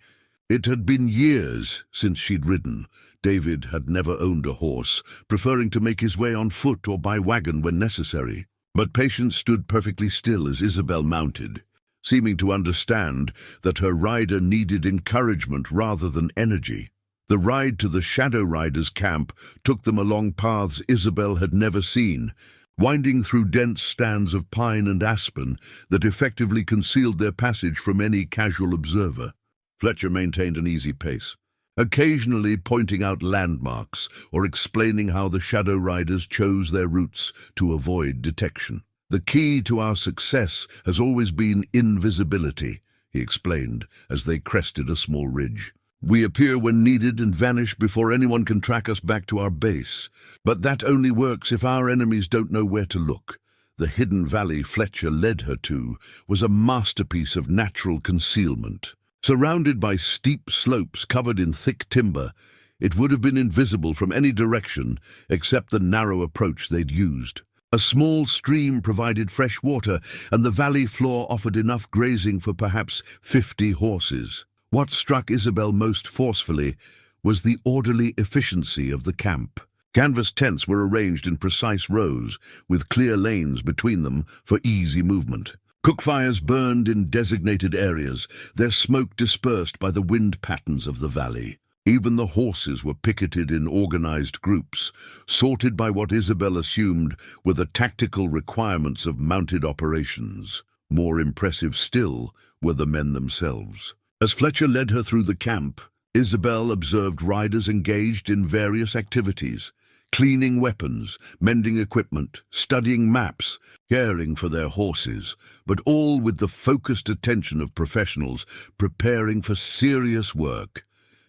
[SPEAKER 1] It had been years since she'd ridden. David had never owned a horse, preferring to make his way on foot or by wagon when necessary. But Patience stood perfectly still as Isabel mounted, seeming to understand that her rider needed encouragement rather than energy. The ride to the Shadow Riders' camp took them along paths Isabel had never seen, winding through dense stands of pine and aspen that effectively concealed their passage from any casual observer. Fletcher maintained an easy pace, occasionally pointing out landmarks or explaining how the Shadow Riders chose their routes to avoid detection. "The key to our success has always been invisibility," he explained as they crested a small ridge. "We appear when needed and vanish before anyone can track us back to our base. But that only works if our enemies don't know where to look." The hidden valley Fletcher led her to was a masterpiece of natural concealment. Surrounded by steep slopes covered in thick timber, it would have been invisible from any direction except the narrow approach they'd used. A small stream provided fresh water, and the valley floor offered enough grazing for perhaps 50 horses. What struck Isabel most forcefully was the orderly efficiency of the camp. Canvas tents were arranged in precise rows, with clear lanes between them for easy movement. Cook fires burned in designated areas, their smoke dispersed by the wind patterns of the valley. Even the horses were picketed in organized groups, sorted by what Isabel assumed were the tactical requirements of mounted operations. More impressive still were the men themselves. As Fletcher led her through the camp, Isabel observed riders engaged in various activities, cleaning weapons, mending equipment, studying maps, caring for their horses, but all with the focused attention of professionals preparing for serious work.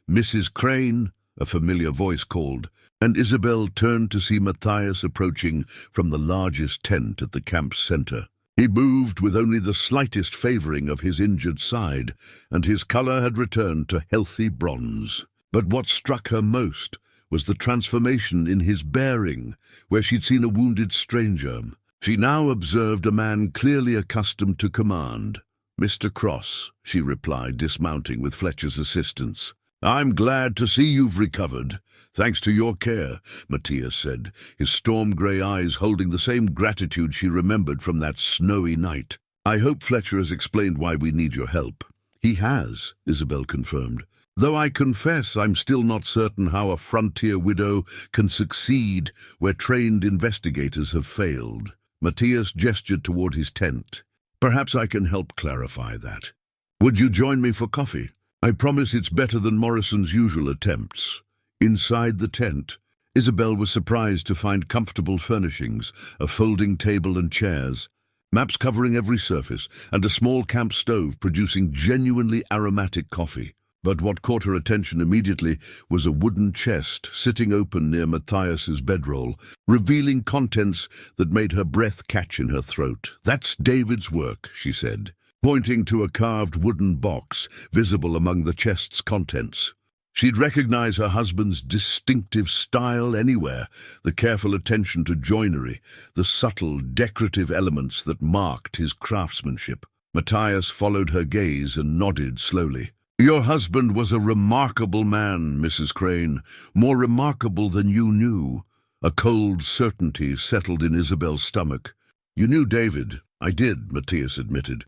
[SPEAKER 1] "Mrs. Crane," a familiar voice called, and Isabel turned to see Matthias approaching from the largest tent at the camp's center. He moved with only the slightest favoring of his injured side, and his color had returned to healthy bronze. But what struck her most was the transformation in his bearing, where she'd seen a wounded stranger. She now observed a man clearly accustomed to command. "Mr. Cross," she replied, dismounting with Fletcher's assistance. "I'm glad to see you've recovered. Thanks to your care," Matthias said, his storm-grey eyes holding the same gratitude she remembered from that snowy night. "I hope Fletcher has explained why we need your help." "He has," Isabel confirmed, "though I confess I'm still not certain how a frontier widow can succeed where trained investigators have failed." Matthias gestured toward his tent. "Perhaps I can help clarify that. Would you join me for coffee? I promise it's better than Morrison's usual attempts." Inside the tent, Isabel was surprised to find comfortable furnishings, a folding table and chairs, maps covering every surface, and a small camp stove producing genuinely aromatic coffee. But what caught her attention immediately was a wooden chest sitting open near Matthias's bedroll, revealing contents that made her breath catch in her throat. "That's David's work," she said, pointing to a carved wooden box visible among the chest's contents. She'd recognize her husband's distinctive style anywhere, the careful attention to joinery, the subtle, decorative elements that marked his craftsmanship. Matthias followed her gaze and nodded slowly. "Your husband was a remarkable man, Mrs. Crane, more remarkable than you knew." A cold certainty settled in Isabel's stomach. "You knew David." "I did," Matthias admitted.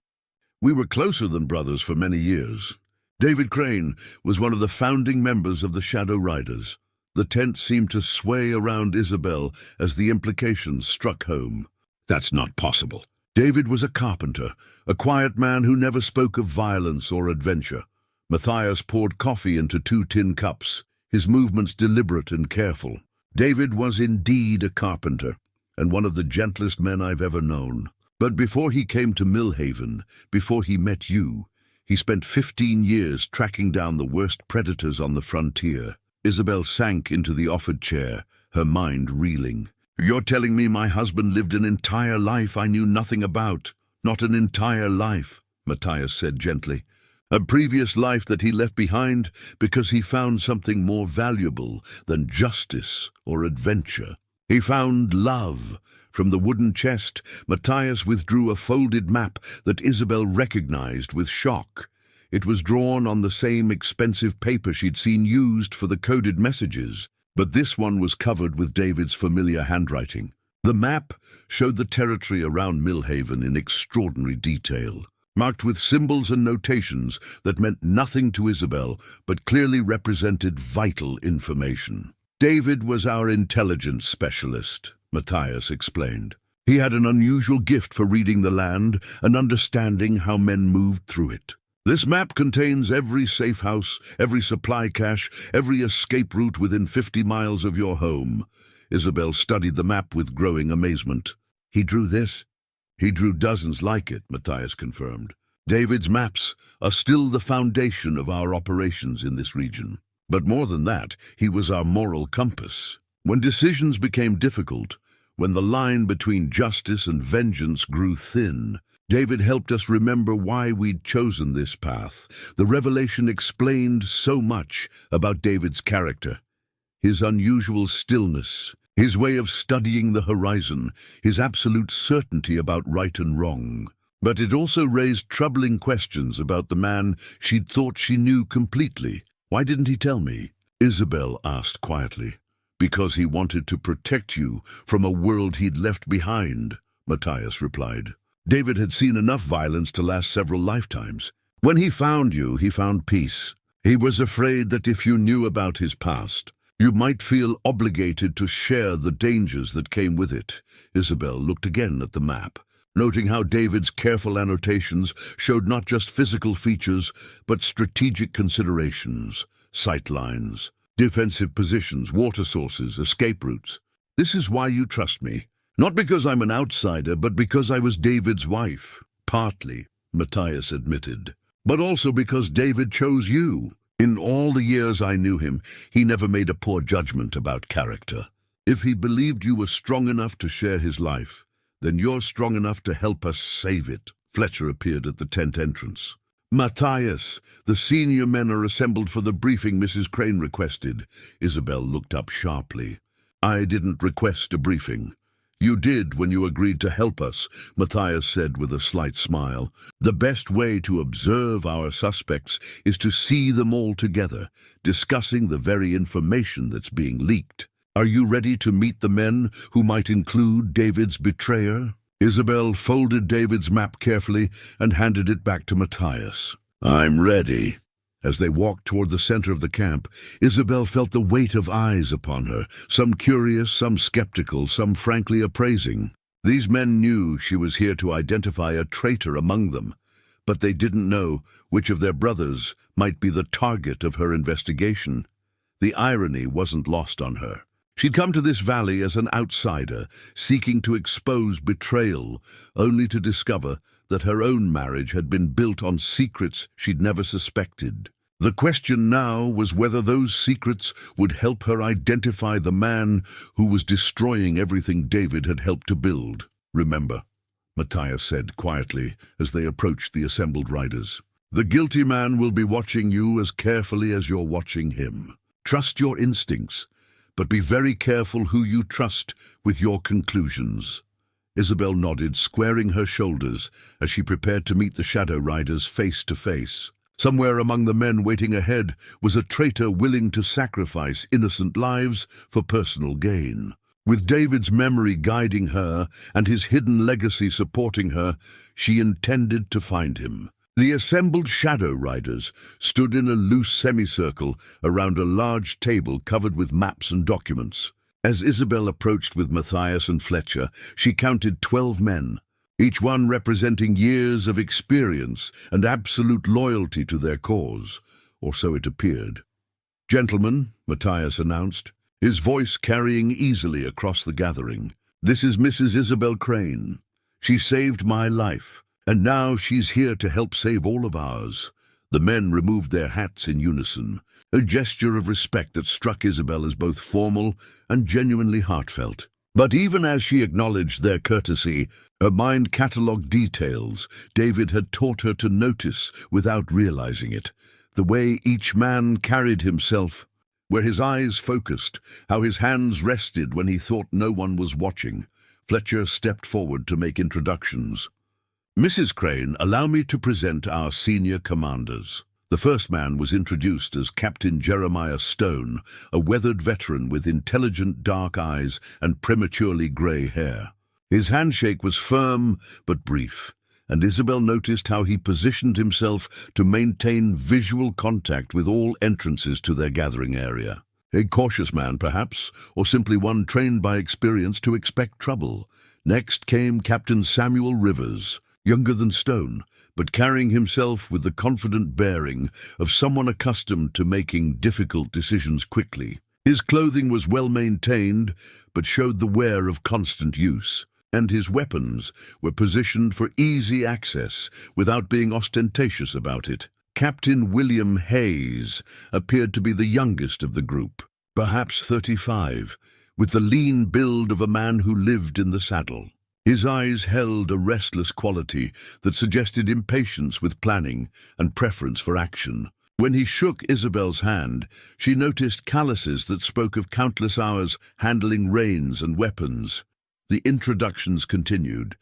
[SPEAKER 1] "We were closer than brothers for many years. David Crane was one of the founding members of the Shadow Riders. The tent seemed to sway around Isabel as the implications struck home. That's not possible. David was a carpenter, a quiet man who never spoke of violence or adventure. Matthias poured coffee into 2 tin cups, his movements deliberate and careful. David was indeed a carpenter, and one of the gentlest men I've ever known. But before he came to Millhaven, before he met you, he spent 15 years tracking down the worst predators on the frontier. Isabel sank into the offered chair, her mind reeling. You're telling me my husband lived an entire life I knew nothing about? Not an entire life, Matthias said gently. A previous life that he left behind because he found something more valuable than justice or adventure. He found love. From the wooden chest, Matthias withdrew a folded map that Isabel recognized with shock. It was drawn on the same expensive paper she'd seen used for the coded messages, but this one was covered with David's familiar handwriting. The map showed the territory around Millhaven in extraordinary detail, marked with symbols and notations that meant nothing to Isabel but clearly represented vital information. David was our intelligence specialist, Matthias explained. He had an unusual gift for reading the land and understanding how men moved through it. This map contains every safe house, every supply cache, every escape route within 50 miles of your home. Isabel studied the map with growing amazement. He drew this? He drew dozens like it, Matthias confirmed. David's maps are still the foundation of our operations in this region. But more than that, he was our moral compass. When decisions became difficult, when the line between justice and vengeance grew thin, David helped us remember why we'd chosen this path. The revelation explained so much about David's character. His unusual stillness, his way of studying the horizon, his absolute certainty about right and wrong. But it also raised troubling questions about the man she'd thought she knew completely. Why didn't he tell me? Isabel asked quietly. Because he wanted to protect you from a world he'd left behind, Matthias replied. David had seen enough violence to last several lifetimes. When he found you, he found peace. He was afraid that if you knew about his past, you might feel obligated to share the dangers that came with it. Isabel looked again at the map, noting how David's careful annotations showed not just physical features, but strategic considerations, sightlines, defensive positions, water sources, escape routes. This is why you trust me. Not because I'm an outsider, but because I was David's wife. Partly, Matthias admitted. But also because David chose you. In all the years I knew him, he never made a poor judgment about character. If he believed you were strong enough to share his life, then you're strong enough to help us save it. Fletcher appeared at the tent entrance. Matthias, the senior men are assembled for the briefing Mrs. Crane requested. Isabel looked up sharply. I didn't request a briefing. You did when you agreed to help us, Matthias said with a slight smile. The best way to observe our suspects is to see them all together, discussing the very information that's being leaked. Are you ready to meet the men who might include David's betrayer? Isabel folded David's map carefully and handed it back to Matthias. I'm ready. As they walked toward the center of the camp, Isabel felt the weight of eyes upon her, some curious, some skeptical, some frankly appraising. These men knew she was here to identify a traitor among them, but they didn't know which of their brothers might be the target of her investigation. The irony wasn't lost on her. She'd come to this valley as an outsider, seeking to expose betrayal, only to discover that her own marriage had been built on secrets she'd never suspected. The question now was whether those secrets would help her identify the man who was destroying everything David had helped to build. Remember, Matthias said quietly as they approached the assembled riders. The guilty man will be watching you as carefully as you're watching him. Trust your instincts, but be very careful who you trust with your conclusions. Isabel nodded, squaring her shoulders as she prepared to meet the Shadow Riders face to face. Somewhere among the men waiting ahead was a traitor willing to sacrifice innocent lives for personal gain. With David's memory guiding her and his hidden legacy supporting her, she intended to find him. The assembled shadow riders stood in a loose semicircle around a large table covered with maps and documents. As Isabel approached with Matthias and Fletcher, she counted 12 men, each one representing years of experience and absolute loyalty to their cause, or so it appeared. "Gentlemen," Matthias announced, his voice carrying easily across the gathering, "this is Mrs. Isabel Crane. She saved my life, and now she's here to help save all of ours." The men removed their hats in unison, a gesture of respect that struck Isabel as both formal and genuinely heartfelt. But even as she acknowledged their courtesy, her mind catalogued details David had taught her to notice without realizing it. The way each man carried himself, where his eyes focused, how his hands rested when he thought no one was watching. Fletcher stepped forward to make introductions. "Mrs. Crane, allow me to present our senior commanders." The first man was introduced as Captain Jeremiah Stone, a weathered veteran with intelligent dark eyes and prematurely grey hair. His handshake was firm but brief, and Isabel noticed how he positioned himself to maintain visual contact with all entrances to their gathering area. A cautious man, perhaps, or simply one trained by experience to expect trouble. Next came Captain Samuel Rivers, younger than Stone, but carrying himself with the confident bearing of someone accustomed to making difficult decisions quickly. His clothing was well maintained, but showed the wear of constant use, and his weapons were positioned for easy access without being ostentatious about it. Captain William Hayes appeared to be the youngest of the group, perhaps 35, with the lean build of a man who lived in the saddle. His eyes held a restless quality that suggested impatience with planning and preference for action. When he shook Isabel's hand, she noticed calluses that spoke of countless hours handling reins and weapons. The introductions continued.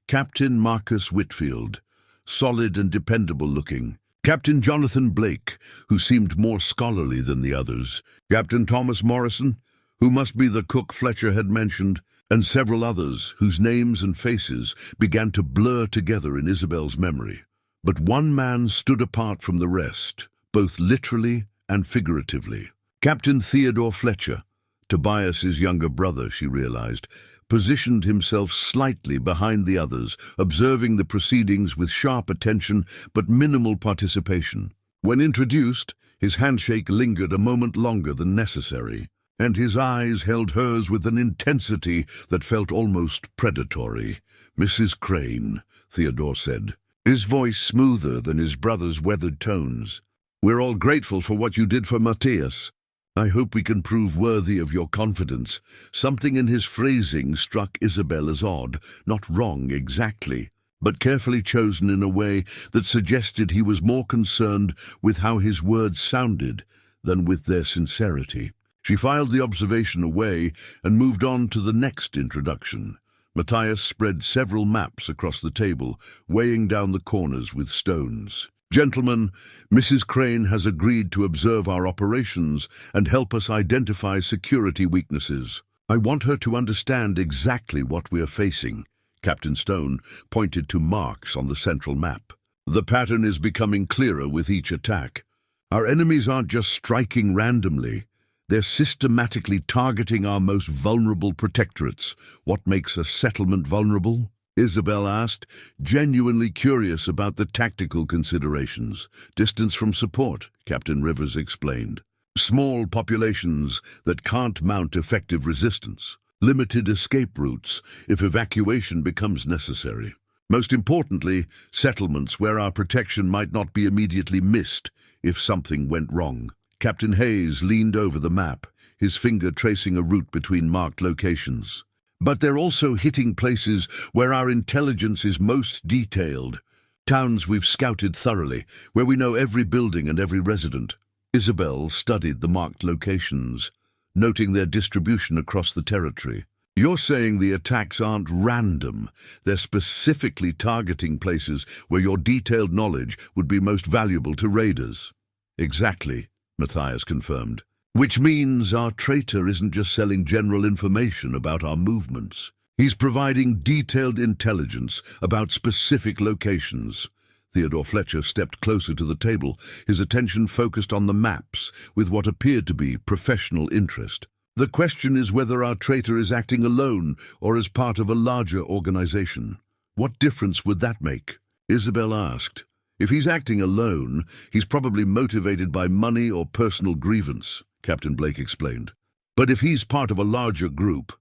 [SPEAKER 1] Captain Marcus Whitfield, solid and dependable looking. Captain Jonathan Blake, who seemed more scholarly than the others. Captain Thomas Morrison, who must be the cook Fletcher had mentioned, and several others whose names and faces began to blur together in Isabel's memory. But one man stood apart from the rest, both literally and figuratively. Captain Theodore Fletcher, Tobias's younger brother, she realized, positioned himself slightly behind the others, observing the proceedings with sharp attention but minimal participation. When introduced, his handshake lingered a moment longer than necessary, and his eyes held hers with an intensity that felt almost predatory. "Mrs. Crane," Theodore said, his voice smoother than his brother's weathered tones. "We're all grateful for what you did for Matthias. I hope we can prove worthy of your confidence." Something in his phrasing struck Isabel as odd, not wrong exactly, but carefully chosen in a way that suggested he was more concerned with how his words sounded than with their sincerity. She filed the observation away and moved on to the next introduction. Matthias spread several maps across the table, weighing down the corners with stones. "Gentlemen, Mrs. Crane has agreed to observe our operations and help us identify security weaknesses. I want her to understand exactly what we are facing." Captain Stone pointed to marks on the central map. "The pattern is becoming clearer with each attack. Our enemies aren't just striking randomly. They're systematically targeting our most vulnerable protectorates." "What makes a settlement vulnerable?" Isabel asked, genuinely curious about the tactical considerations. "Distance from support," Captain Rivers explained. "Small populations that can't mount effective resistance. Limited escape routes if evacuation becomes necessary. Most importantly, settlements where our protection might not be immediately missed if something went wrong." Captain Hayes leaned over the map, his finger tracing a route between marked locations. "But they're also hitting places where our intelligence is most detailed. Towns we've scouted thoroughly, where we know every building and every resident." Isabel studied the marked locations, noting their distribution across the territory. "You're saying the attacks aren't random. They're specifically targeting places where your detailed knowledge would be most valuable to raiders." "Exactly," Matthias confirmed. "Which means our traitor isn't just selling general information about our movements. He's providing detailed intelligence about specific locations. Theodore Fletcher stepped closer to the table, his attention focused on the maps with what appeared to be professional interest. "The question is whether our traitor is acting alone or as part of a larger organization. What difference would that make?" Isabel asked. "If he's acting alone, he's probably motivated by money or personal grievance," Captain Blake explained. "But if he's part of a larger group,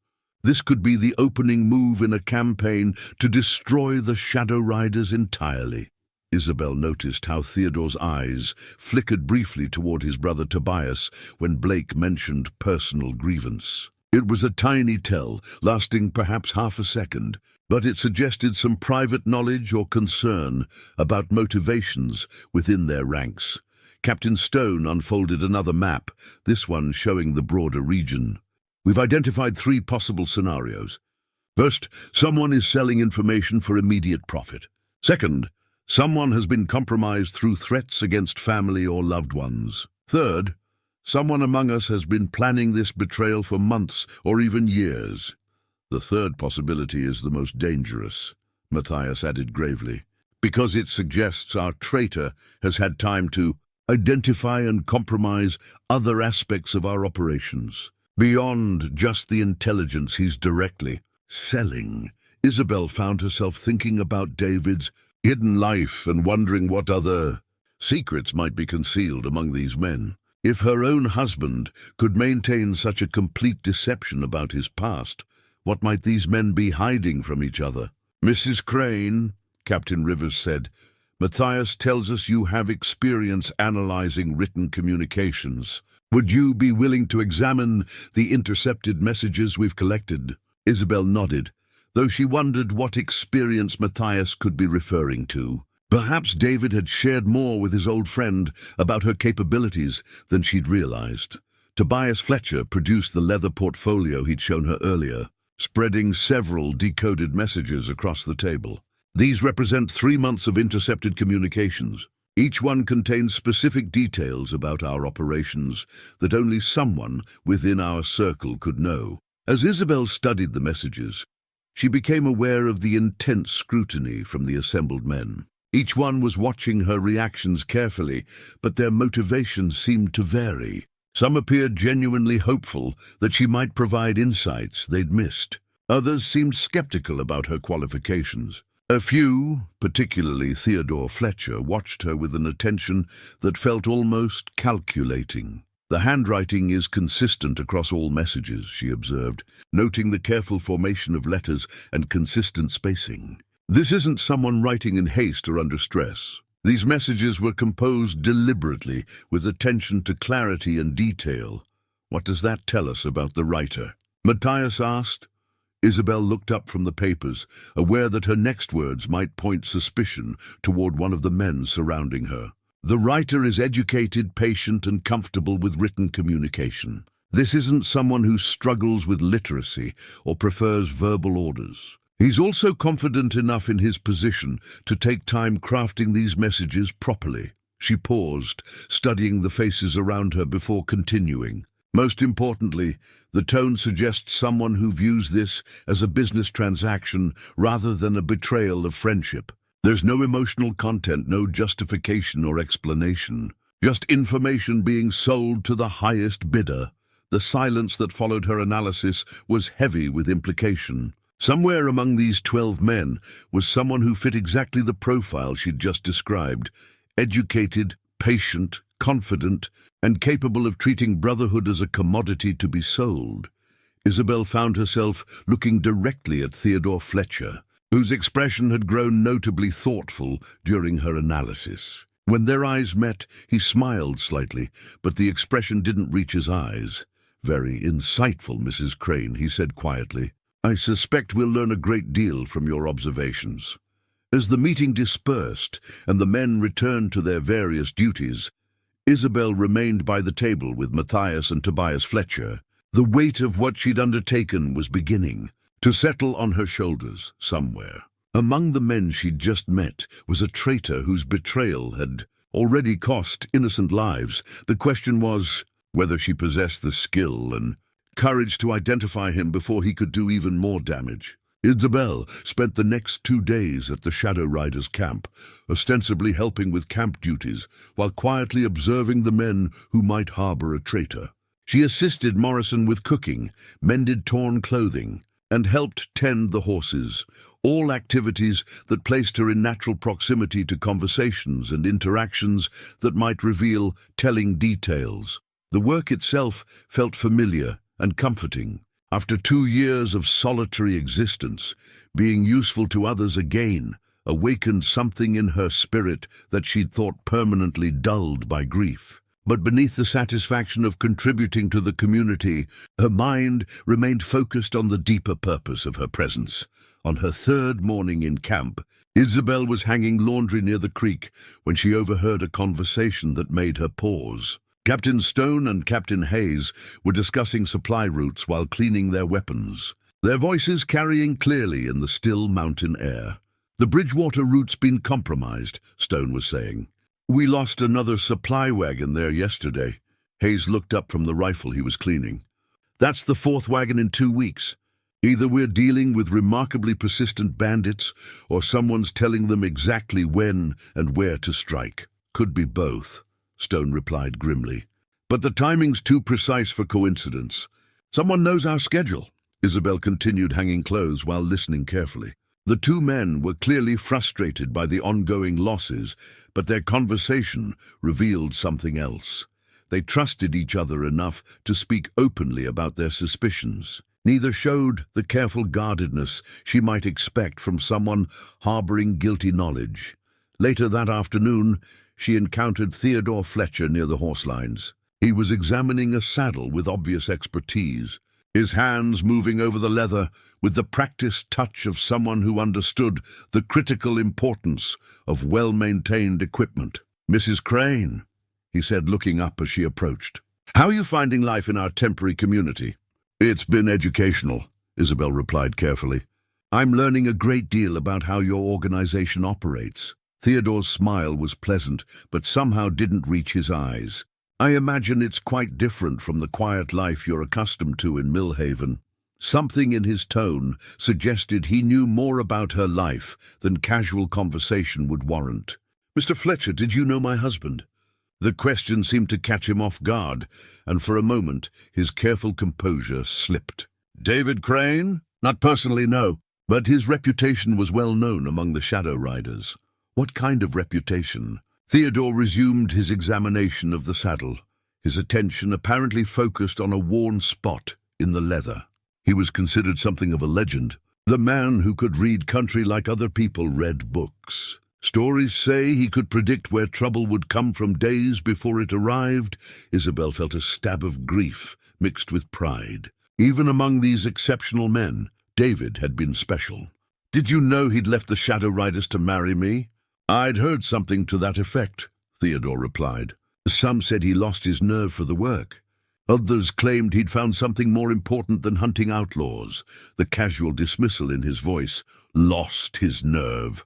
[SPEAKER 1] this could be the opening move in a campaign to destroy the Shadow Riders entirely." Isabel noticed how Theodore's eyes flickered briefly toward his brother Tobias when Blake mentioned personal grievance. It was a tiny tell, lasting perhaps half a second, but it suggested some private knowledge or concern about motivations within their ranks. Captain Stone unfolded another map, this one showing the broader region. "We've identified 3 possible scenarios. First, someone is selling information for immediate profit. Second, someone has been compromised through threats against family or loved ones. Third, someone among us has been planning this betrayal for months or even years. The third possibility is the most dangerous," Matthias added gravely, "because it suggests our traitor has had time to identify and compromise other aspects of our operations, beyond just the intelligence he's directly selling." Isabel found herself thinking about David's hidden life and wondering what other secrets might be concealed among these men. If her own husband could maintain such a complete deception about his past, what might these men be hiding from each other? "Mrs. Crane," Captain Rivers said, "Matthias tells us you have experience analyzing written communications. Would you be willing to examine the intercepted messages we've collected?" Isabel nodded, though she wondered what experience Matthias could be referring to. Perhaps David had shared more with his old friend about her capabilities than she'd realized. Tobias Fletcher produced the leather portfolio he'd shown her earlier, spreading several decoded messages across the table. "These represent 3 months of intercepted communications. Each one contains specific details about our operations that only someone within our circle could know." As Isabel studied the messages, she became aware of the intense scrutiny from the assembled men. Each one was watching her reactions carefully, but their motivations seemed to vary. Some appeared genuinely hopeful that she might provide insights they'd missed. Others seemed skeptical about her qualifications. A few, particularly Theodore Fletcher, watched her with an attention that felt almost calculating. "The handwriting is consistent across all messages," she observed, noting the careful formation of letters and consistent spacing. "This isn't someone writing in haste or under stress. These messages were composed deliberately, with attention to clarity and detail. What does that tell us about the writer?" Matthias asked. Isabel looked up from the papers, aware that her next words might point suspicion toward one of the men surrounding her. "The writer is educated, patient, and comfortable with written communication. This isn't someone who struggles with literacy or prefers verbal orders. He's also confident enough in his position to take time crafting these messages properly." She paused, studying the faces around her before continuing. "Most importantly, the tone suggests someone who views this as a business transaction rather than a betrayal of friendship. There's no emotional content, no justification or explanation. Just information being sold to the highest bidder." The silence that followed her analysis was heavy with implication. Somewhere among these 12 men was someone who fit exactly the profile she'd just described: educated, patient, confident, and capable of treating brotherhood as a commodity to be sold. Isabel found herself looking directly at Theodore Fletcher, whose expression had grown notably thoughtful during her analysis. When their eyes met, he smiled slightly, but the expression didn't reach his eyes. "Very insightful, Mrs. Crane," he said quietly. "I suspect we'll learn a great deal from your observations." As the meeting dispersed and the men returned to their various duties, Isabel remained by the table with Matthias and Tobias Fletcher. The weight of what she'd undertaken was beginning to settle on her shoulders somewhere. Among the men she'd just met was a traitor whose betrayal had already cost innocent lives. The question was whether she possessed the skill and courage to identify him before he could do even more damage. Isabel spent the next 2 days at the Shadow Riders' camp, ostensibly helping with camp duties, while quietly observing the men who might harbor a traitor. She assisted Morrison with cooking, mended torn clothing, and helped tend the horses, all activities that placed her in natural proximity to conversations and interactions that might reveal telling details. The work itself felt familiar and comforting. After 2 years of solitary existence, being useful to others again awakened something in her spirit that she'd thought permanently dulled by grief. But beneath the satisfaction of contributing to the community, her mind remained focused on the deeper purpose of her presence. On her 3rd morning in camp, Isabel was hanging laundry near the creek when she overheard a conversation that made her pause. Captain Stone and Captain Hayes were discussing supply routes while cleaning their weapons, their voices carrying clearly in the still mountain air. "The Bridgewater route's been compromised," Stone was saying. "We lost another supply wagon there yesterday." Hayes looked up from the rifle he was cleaning. "That's the 4th wagon in 2 weeks. Either we're dealing with remarkably persistent bandits, or someone's telling them exactly when and where to strike. Could be both," Stone replied grimly. "But the timing's too precise for coincidence. Someone knows our schedule." Isabel continued hanging clothes while listening carefully. The 2 men were clearly frustrated by the ongoing losses, but their conversation revealed something else. They trusted each other enough to speak openly about their suspicions. Neither showed the careful guardedness she might expect from someone harboring guilty knowledge. Later that afternoon, she encountered Theodore Fletcher near the horse lines. He was examining a saddle with obvious expertise, his hands moving over the leather with the practiced touch of someone who understood the critical importance of well-maintained equipment. "Mrs. Crane," he said, looking up as she approached. "How are you finding life in our temporary community?" "It's been educational," Isabel replied carefully. "I'm learning a great deal about how your organization operates." Theodore's smile was pleasant, but somehow didn't reach his eyes. "I imagine it's quite different from the quiet life you're accustomed to in Millhaven." Something in his tone suggested he knew more about her life than casual conversation would warrant. "Mr. Fletcher, did you know my husband?" The question seemed to catch him off guard, and for a moment his careful composure slipped. "David Crane? Not personally, no, but his reputation was well known among the Shadow Riders." "What kind of reputation?" Theodore resumed his examination of the saddle, his attention apparently focused on a worn spot in the leather. He was considered something of a legend, the man who could read country like other people read books. Stories say he could predict where trouble would come from days before it arrived. Isabel felt a stab of grief mixed with pride. Even among these exceptional men, David had been special. "Did you know he'd left the Shadow Riders to marry me?" "I'd heard something to that effect," Theodore replied. "Some said he lost his nerve for the work. Others claimed he'd found something more important than hunting outlaws." The casual dismissal in his voice, "lost his nerve,"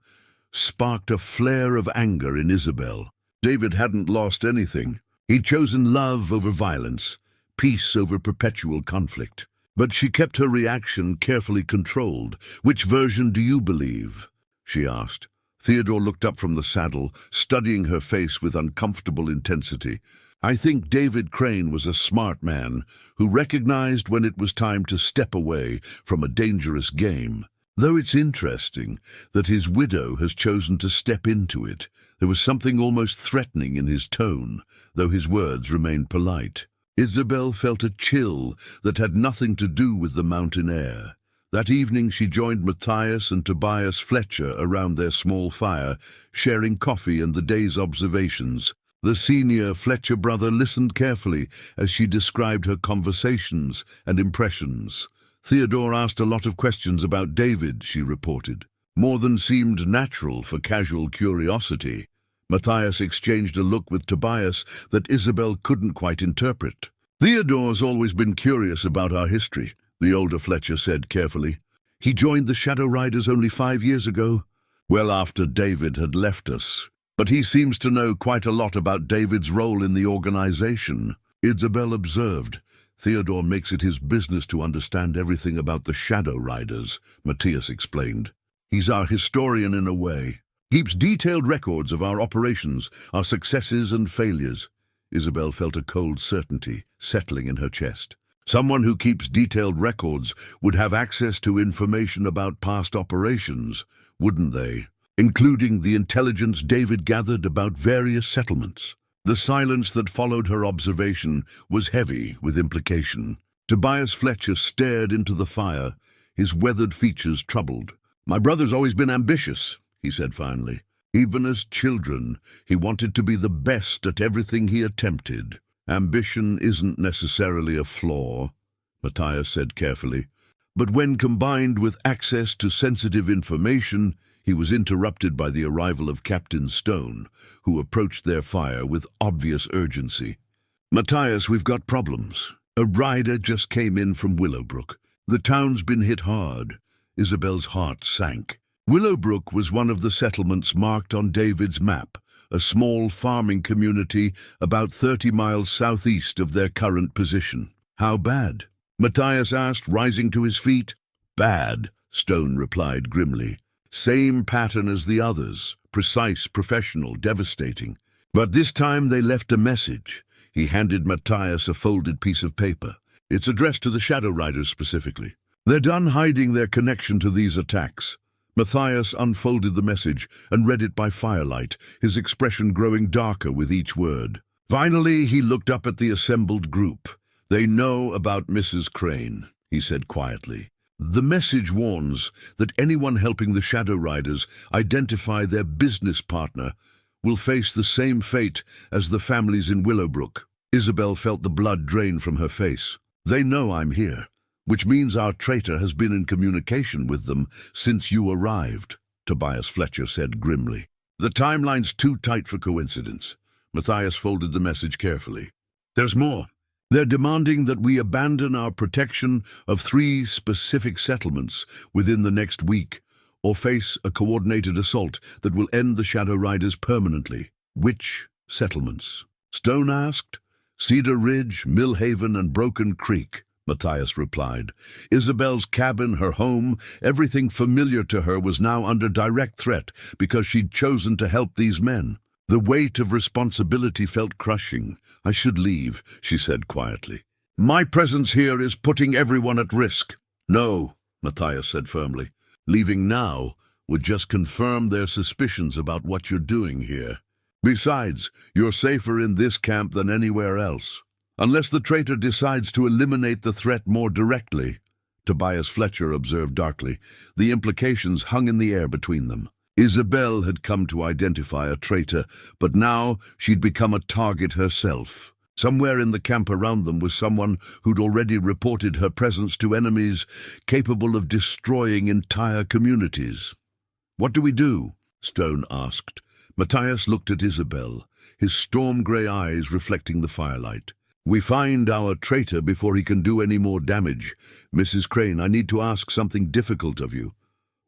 [SPEAKER 1] sparked a flare of anger in Isabel. David hadn't lost anything. He'd chosen love over violence, peace over perpetual conflict. But she kept her reaction carefully controlled. "Which version do you believe?" she asked. Theodore looked up from the saddle, studying her face with uncomfortable intensity. "I think David Crane was a smart man who recognized when it was time to step away from a dangerous game. Though it's interesting that his widow has chosen to step into it." There was something almost threatening in his tone, though his words remained polite. Isabel felt a chill that had nothing to do with the mountain air. That evening she joined Matthias and Tobias Fletcher around their small fire, sharing coffee and the day's observations. The senior Fletcher brother listened carefully as she described her conversations and impressions. "Theodore asked a lot of questions about David," she reported. "More than seemed natural for casual curiosity." Matthias exchanged a look with Tobias that Isabel couldn't quite interpret. "Theodore's always been curious about our history," the older Fletcher said carefully. "He joined the Shadow Riders only 5 years ago, well after David had left us. But he seems to know quite a lot about David's role in the organization," Isabel observed, Theodore makes it his business to understand everything about the Shadow Riders, Matthias explained. He's our historian in a way. Keeps detailed records of our operations, our successes and failures. Isabel felt a cold certainty settling in her chest. Someone who keeps detailed records would have access to information about past operations, wouldn't they? Including the intelligence David gathered about various settlements. The silence that followed her observation was heavy with implication. Tobias Fletcher stared into the fire, his weathered features troubled. "My brother's always been ambitious," he said finally. "Even as children, he wanted to be the best at everything he attempted. Ambition isn't necessarily a flaw," Matthias said carefully. But when combined with access to sensitive information, he was interrupted by the arrival of Captain Stone, who approached their fire with obvious urgency. "Matthias, we've got problems. A rider just came in from Willowbrook. The town's been hit hard." Isabel's heart sank. Willowbrook was one of the settlements marked on David's map, a small farming community about 30 miles southeast of their current position. "How bad?" Matthias asked, rising to his feet. "Bad," Stone replied grimly. "Same pattern as the others, precise, professional, devastating. But this time they left a message." He handed Matthias a folded piece of paper. "It's addressed to the Shadow Riders specifically. They're done hiding their connection to these attacks." Matthias unfolded the message and read it by firelight, his expression growing darker with each word. Finally, he looked up at the assembled group. "They know about Mrs. Crane," he said quietly. "The message warns that anyone helping the Shadow Riders identify their business partner will face the same fate as the families in Willowbrook." Isabel felt the blood drain from her face. "They know I'm here, which means our traitor has been in communication with them since you arrived," Tobias Fletcher said grimly. "The timeline's too tight for coincidence." Matthias folded the message carefully. "There's more. They're demanding that we abandon our protection of 3 specific settlements within the next week, or face a coordinated assault that will end the Shadow Riders permanently." "Which settlements?" Stone asked. "Cedar Ridge, Millhaven, and Broken Creek," Matthias replied. Isabel's cabin, her home, everything familiar to her was now under direct threat because she'd chosen to help these men. The weight of responsibility felt crushing. "I should leave," she said quietly. "My presence here is putting everyone at risk." "No," Matthias said firmly. "Leaving now would just confirm their suspicions about what you're doing here. Besides, you're safer in this camp than anywhere else. Unless the traitor decides to eliminate the threat more directly," Tobias Fletcher observed darkly. The implications hung in the air between them. Isabel had come to identify a traitor, but now she'd become a target herself. Somewhere in the camp around them was someone who'd already reported her presence to enemies capable of destroying entire communities. "What do we do?" Stone asked. Matthias looked at Isabel, his storm-grey eyes reflecting the firelight. "We find our traitor before he can do any more damage. Mrs. Crane, I need to ask something difficult of you."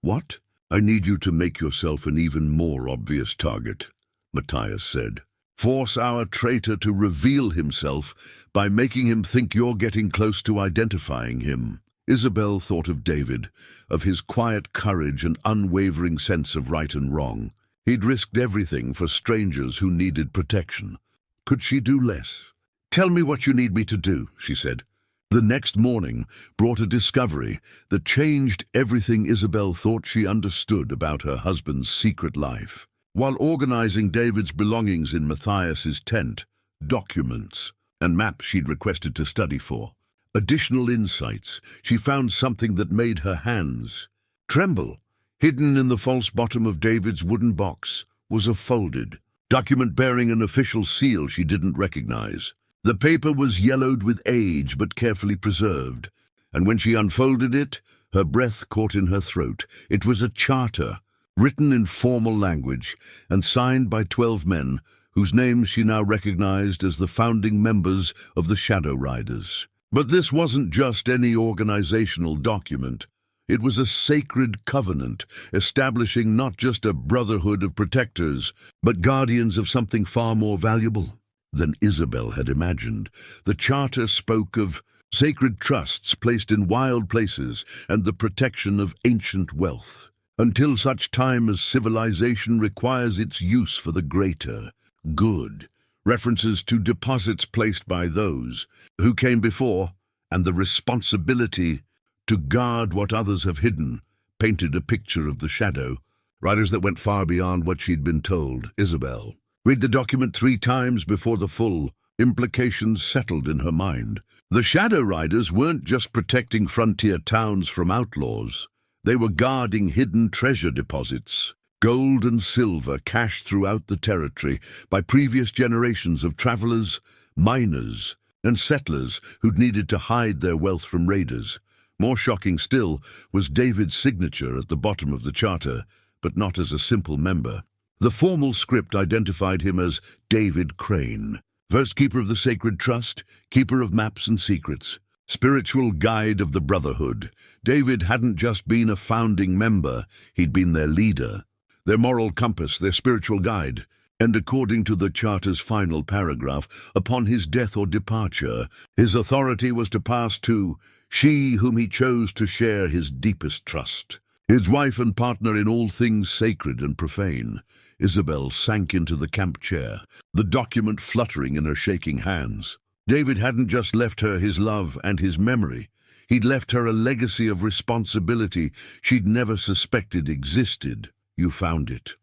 [SPEAKER 1] "What?" "I need you to make yourself an even more obvious target," Matthias said. "Force our traitor to reveal himself by making him think you're getting close to identifying him." Isabel thought of David, of his quiet courage and unwavering sense of right and wrong. He'd risked everything for strangers who needed protection. Could she do less? "Tell me what you need me to do," she said. The next morning brought a discovery that changed everything Isabel thought she understood about her husband's secret life. While organizing David's belongings in Matthias's tent, documents and maps she'd requested to study for, additional insights, she found something that made her hands tremble. Hidden in the false bottom of David's wooden box was a folded document bearing an official seal she didn't recognize. The paper was yellowed with age but carefully preserved, and when she unfolded it, her breath caught in her throat. It was a charter, written in formal language and signed by 12 men whose names she now recognized as the founding members of the Shadow Riders. But this wasn't just any organizational document. It was a sacred covenant, establishing not just a brotherhood of protectors, but guardians of something far more valuable than Isabel had imagined. The charter spoke of sacred trusts placed in wild places, and the protection of ancient wealth, until such time as civilization requires its use for the greater good. References to deposits placed by those who came before, and the responsibility to guard what others have hidden, painted a picture of the shadow. Writers that went far beyond what she'd been told. Isabel. Read the document 3 times before the full implications settled in her mind. The Shadow Riders weren't just protecting frontier towns from outlaws. They were guarding hidden treasure deposits, gold and silver cached throughout the territory by previous generations of travelers, miners, and settlers who'd needed to hide their wealth from raiders. More shocking still was David's signature at the bottom of the charter, but not as a simple member. The formal script identified him as David Crane, first keeper of the sacred trust, keeper of maps and secrets, spiritual guide of the Brotherhood. David hadn't just been a founding member, he'd been their leader, their moral compass, their spiritual guide. And according to the charter's final paragraph, upon his death or departure, his authority was to pass to she whom he chose to share his deepest trust, his wife and partner in all things sacred and profane. Isabel sank into the camp chair, the document fluttering in her shaking hands. David hadn't just left her his love and his memory. He'd left her a legacy of responsibility she'd never suspected existed. You found it,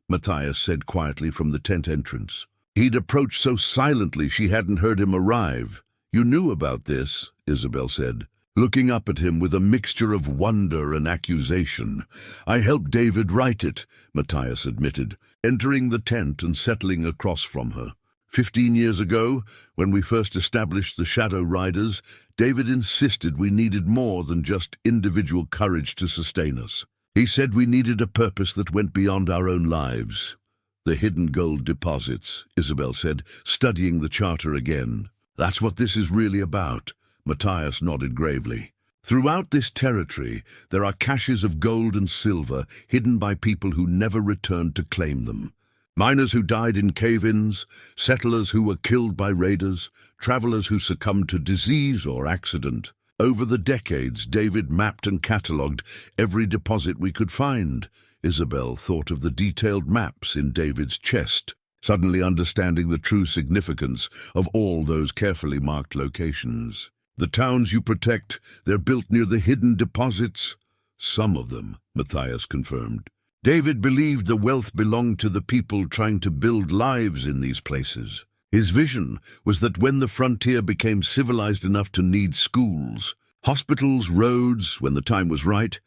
[SPEAKER 1] Matthias said quietly from the tent entrance. He'd approached so silently she hadn't heard him arrive. You knew about this, Isabel said, looking up at him with a mixture of wonder and accusation. I helped David write it, Matthias admitted, entering the tent and settling across from her. 15 years ago, when we first established the Shadow Riders, David insisted we needed more than just individual courage to sustain us. He said we needed a purpose that went beyond our own lives. The hidden gold deposits, Isabel said, studying the charter again. That's what this is really about. Matthias nodded gravely. Throughout this territory, there are caches of gold and silver hidden by people who never returned to claim them. Miners who died in cave-ins, settlers who were killed by raiders, travelers who succumbed to disease or accident. Over the decades, David mapped and catalogued every deposit we could find. Isabel thought of the detailed maps in David's chest, suddenly understanding the true significance of all those carefully marked locations. The towns you protect, they're built near the hidden deposits. Some of them, Matthias confirmed. David believed the wealth belonged to the people trying to build lives in these places. His vision was that when the frontier became civilized enough to need schools, hospitals, roads, when the time was right,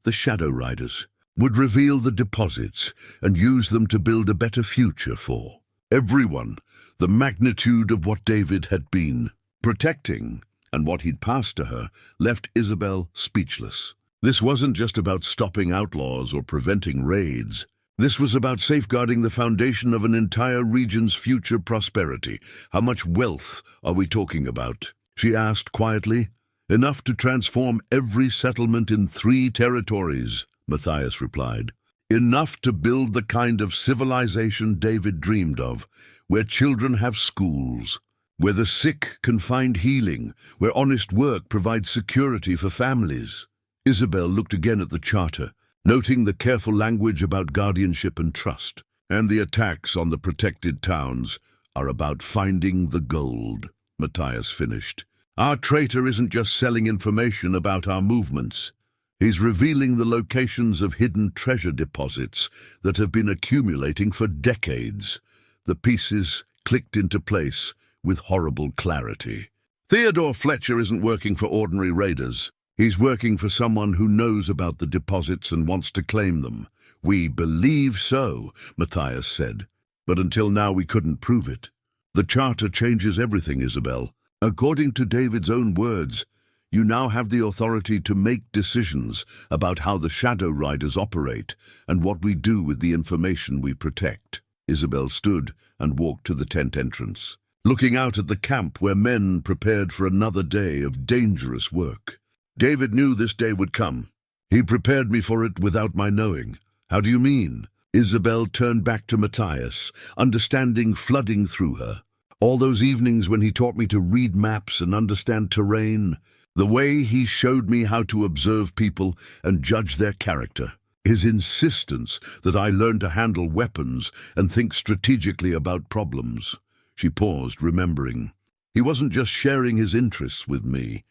[SPEAKER 1] the Shadow Riders would reveal the deposits and use them to build a better future for everyone. The magnitude of what David had been protecting and what he'd passed to her left Isabel speechless. This wasn't just about stopping outlaws or preventing raids. This was about safeguarding the foundation of an entire region's future prosperity. How much wealth are we talking about? She asked quietly. Enough to transform every settlement in 3 territories, Matthias replied. Enough to build the kind of civilization David dreamed of, where children have schools, where the sick can find healing, where honest work provides security for families. Isabel looked again at the charter, noting the careful language about guardianship and trust. And the attacks on the protected towns are about finding the gold, Matthias finished. Our traitor isn't just selling information about our movements. He's revealing the locations of hidden treasure deposits that have been accumulating for decades. The pieces clicked into place with horrible clarity. Theodore Fletcher isn't working for ordinary raiders. He's working for someone who knows about the deposits and wants to claim them. We believe so, Matthias said, but until now we couldn't prove it. The charter changes everything, Isabel. According to David's own words, you now have the authority to make decisions about how the Shadow Riders operate and what we do with the information we protect. Isabel stood and walked to the tent entrance, looking out at the camp where men prepared for another day of dangerous work. David knew this day would come. He prepared me for it without my knowing. How do you mean? Isabel turned back to Matthias, understanding flooding through her. All those evenings when he taught me to read maps and understand terrain. The way he showed me how to observe people and judge their character. His insistence that I learn to handle weapons and think strategically about problems. She paused, remembering. He wasn't just sharing his interests with me.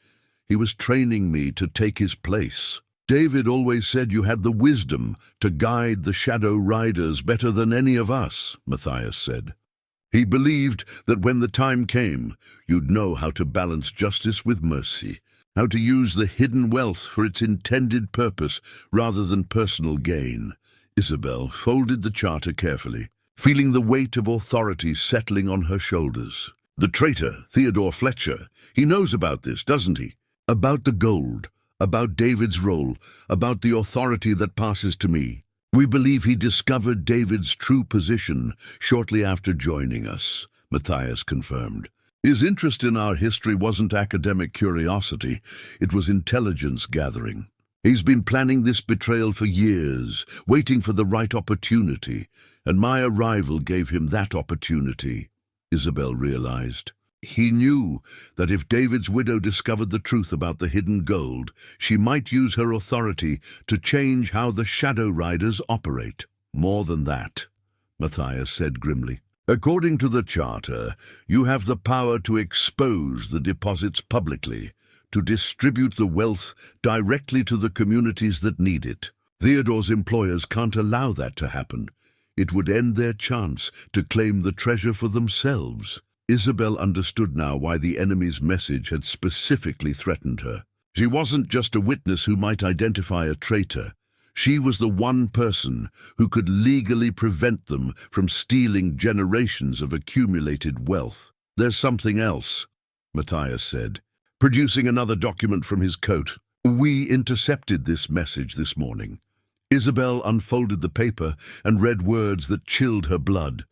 [SPEAKER 1] He was training me to take his place. David always said you had the wisdom to guide the Shadow Riders better than any of us, Matthias said. He believed that when the time came, you'd know how to balance justice with mercy, how to use the hidden wealth for its intended purpose rather than personal gain. Isabel folded the charter carefully, feeling the weight of authority settling on her shoulders. The traitor, Theodore Fletcher, he knows about this, doesn't he? About the gold, about David's role, about the authority that passes to me. We believe he discovered David's true position shortly after joining us, Matthias confirmed. His interest in our history wasn't academic curiosity, it was intelligence gathering. He's been planning this betrayal for years, waiting for the right opportunity, and my arrival gave him that opportunity, Isabel realized. He knew that if David's widow discovered the truth about the hidden gold, she might use her authority to change how the Shadow Riders operate. More than that, Matthias said grimly. According to the Charter, you have the power to expose the deposits publicly, to distribute the wealth directly to the communities that need it. Theodore's employers can't allow that to happen. It would end their chance to claim the treasure for themselves. Isabel understood now why the enemy's message had specifically threatened her. She wasn't just a witness who might identify a traitor. She was the one person who could legally prevent them from stealing generations of accumulated wealth. There's something else, Matthias said, producing another document from his coat. We intercepted this message this morning. Isabel unfolded the paper and read words that chilled her blood.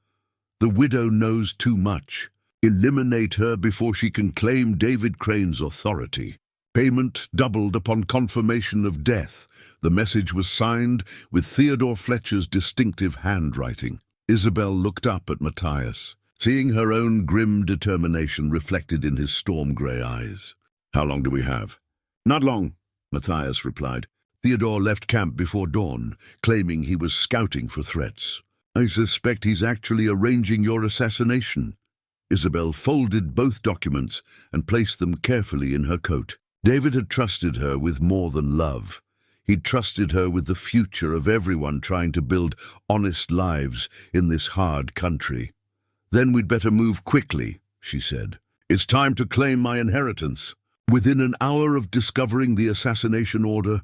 [SPEAKER 1] The widow knows too much. Eliminate her before she can claim David Crane's authority. Payment doubled upon confirmation of death. The message was signed with Theodore Fletcher's distinctive handwriting. Isabel looked up at Matthias, seeing her own grim determination reflected in his storm-grey eyes. How long do we have? Not long, Matthias replied. Theodore left camp before dawn, claiming he was scouting for threats. I suspect he's actually arranging your assassination. Isabel folded both documents and placed them carefully in her coat. David had trusted her with more than love. He'd trusted her with the future of everyone trying to build honest lives in this hard country. Then we'd better move quickly, she said. It's time to claim my inheritance. Within an hour of discovering the assassination order,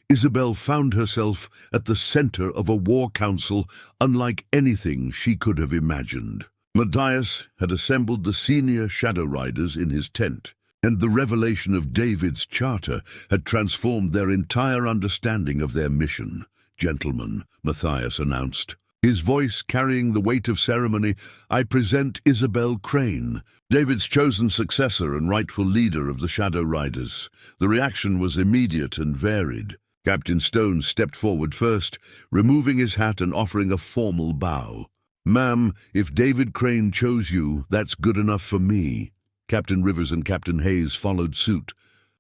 [SPEAKER 1] Isabel found herself at the center of a war council unlike anything she could have imagined. Matthias had assembled the senior Shadow Riders in his tent, and the revelation of David's charter had transformed their entire understanding of their mission. Gentlemen, Matthias announced, his voice carrying the weight of ceremony, I present Isabel Crane, David's chosen successor and rightful leader of the Shadow Riders. The reaction was immediate and varied. Captain Stone stepped forward first, removing his hat and offering a formal bow. Ma'am, if David Crane chose you, that's good enough for me. Captain Rivers and Captain Hayes followed suit,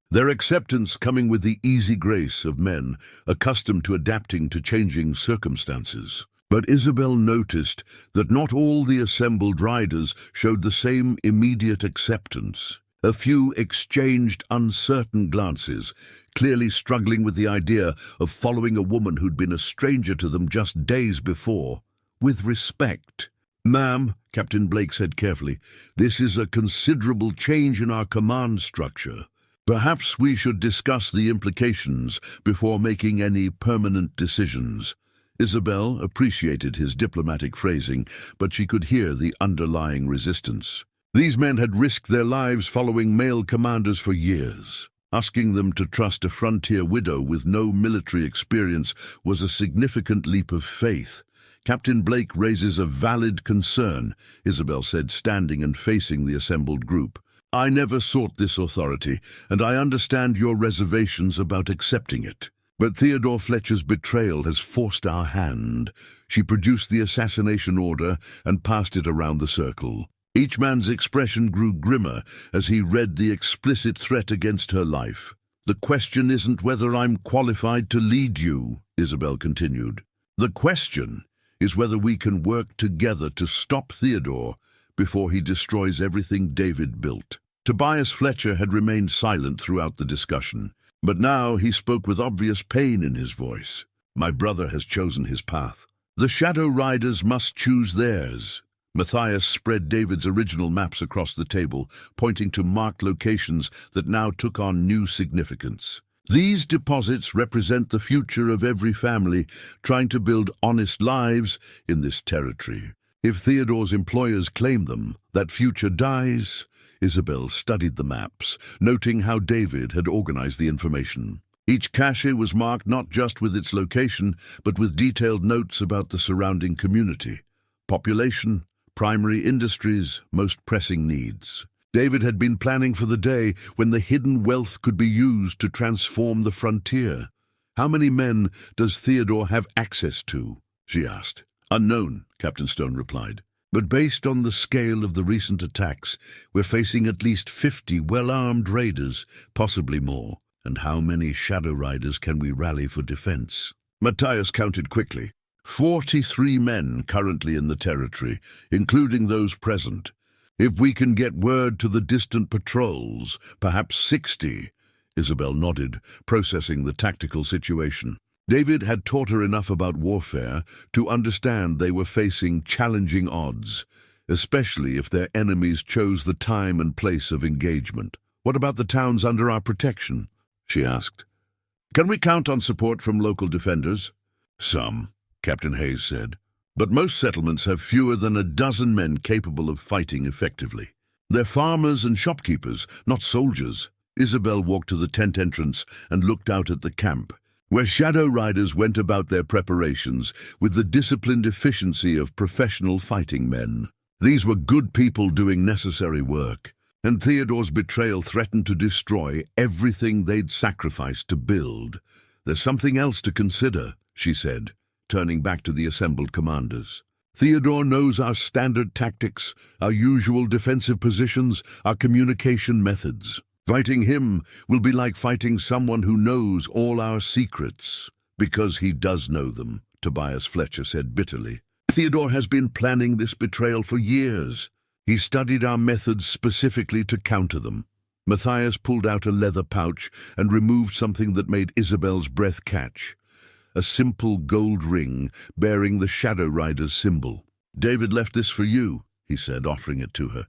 [SPEAKER 1] their acceptance coming with the easy grace of men accustomed to adapting to changing circumstances. But Isabel noticed that not all the assembled riders showed the same immediate acceptance. A few exchanged uncertain glances, clearly struggling with the idea of following a woman who'd been a stranger to them just days before. With respect. Ma'am, Captain Blake said carefully, this is a considerable change in our command structure. Perhaps we should discuss the implications before making any permanent decisions. Isabel appreciated his diplomatic phrasing, but she could hear the underlying resistance. These men had risked their lives following male commanders for years. Asking them to trust a frontier widow with no military experience was a significant leap of faith. Captain Blake raises a valid concern, Isabel said, standing and facing the assembled group. I never sought this authority, and I understand your reservations about accepting it. But Theodore Fletcher's betrayal has forced our hand. She produced the assassination order and passed it around the circle. Each man's expression grew grimmer as he read the explicit threat against her life. "The question isn't whether I'm qualified to lead you," Isabel continued. "The question is whether we can work together to stop Theodore before he destroys everything David built." Tobias Fletcher had remained silent throughout the discussion, but now he spoke with obvious pain in his voice. "My brother has chosen his path. The Shadow Riders must choose theirs." Matthias spread David's original maps across the table, pointing to marked locations that now took on new significance. "These deposits represent the future of every family trying to build honest lives in this territory. If Theodore's employers claim them, that future dies." Isabel studied the maps, noting how David had organized the information. Each cache was marked not just with its location, but with detailed notes about the surrounding community, population, primary industries, most pressing needs. David had been planning for the day when the hidden wealth could be used to transform the frontier. "How many men does Theodore have access to?" she asked. "Unknown," Captain Stone replied. "But based on the scale of the recent attacks, we're facing at least 50 well-armed raiders, possibly more. And how many Shadow Riders can we rally for defense?" Matthias counted quickly. 43 men currently in the territory, including those present. If we can get word to the distant patrols, perhaps 60. Isabel nodded, processing the tactical situation. David had taught her enough about warfare to understand they were facing challenging odds, especially if their enemies chose the time and place of engagement. "What about the towns under our protection?" she asked. "Can we count on support from local defenders?" "Some," Captain Hayes said, "but most settlements have fewer than a dozen men capable of fighting effectively. They're farmers and shopkeepers, not soldiers." Isabel walked to the tent entrance and looked out at the camp, where Shadow Riders went about their preparations with the disciplined efficiency of professional fighting men. These were good people doing necessary work, and Theodore's betrayal threatened to destroy everything they'd sacrificed to build. "There's something else to consider," she said, turning back to the assembled commanders. "Theodore knows our standard tactics, our usual defensive positions, our communication methods. Fighting him will be like fighting someone who knows all our secrets." "Because he does know them," Tobias Fletcher said bitterly. "Theodore has been planning this betrayal for years. He studied our methods specifically to counter them." Matthias pulled out a leather pouch and removed something that made Isabel's breath catch. A simple gold ring bearing the Shadow Rider's symbol. "David left this for you," he said, offering it to her.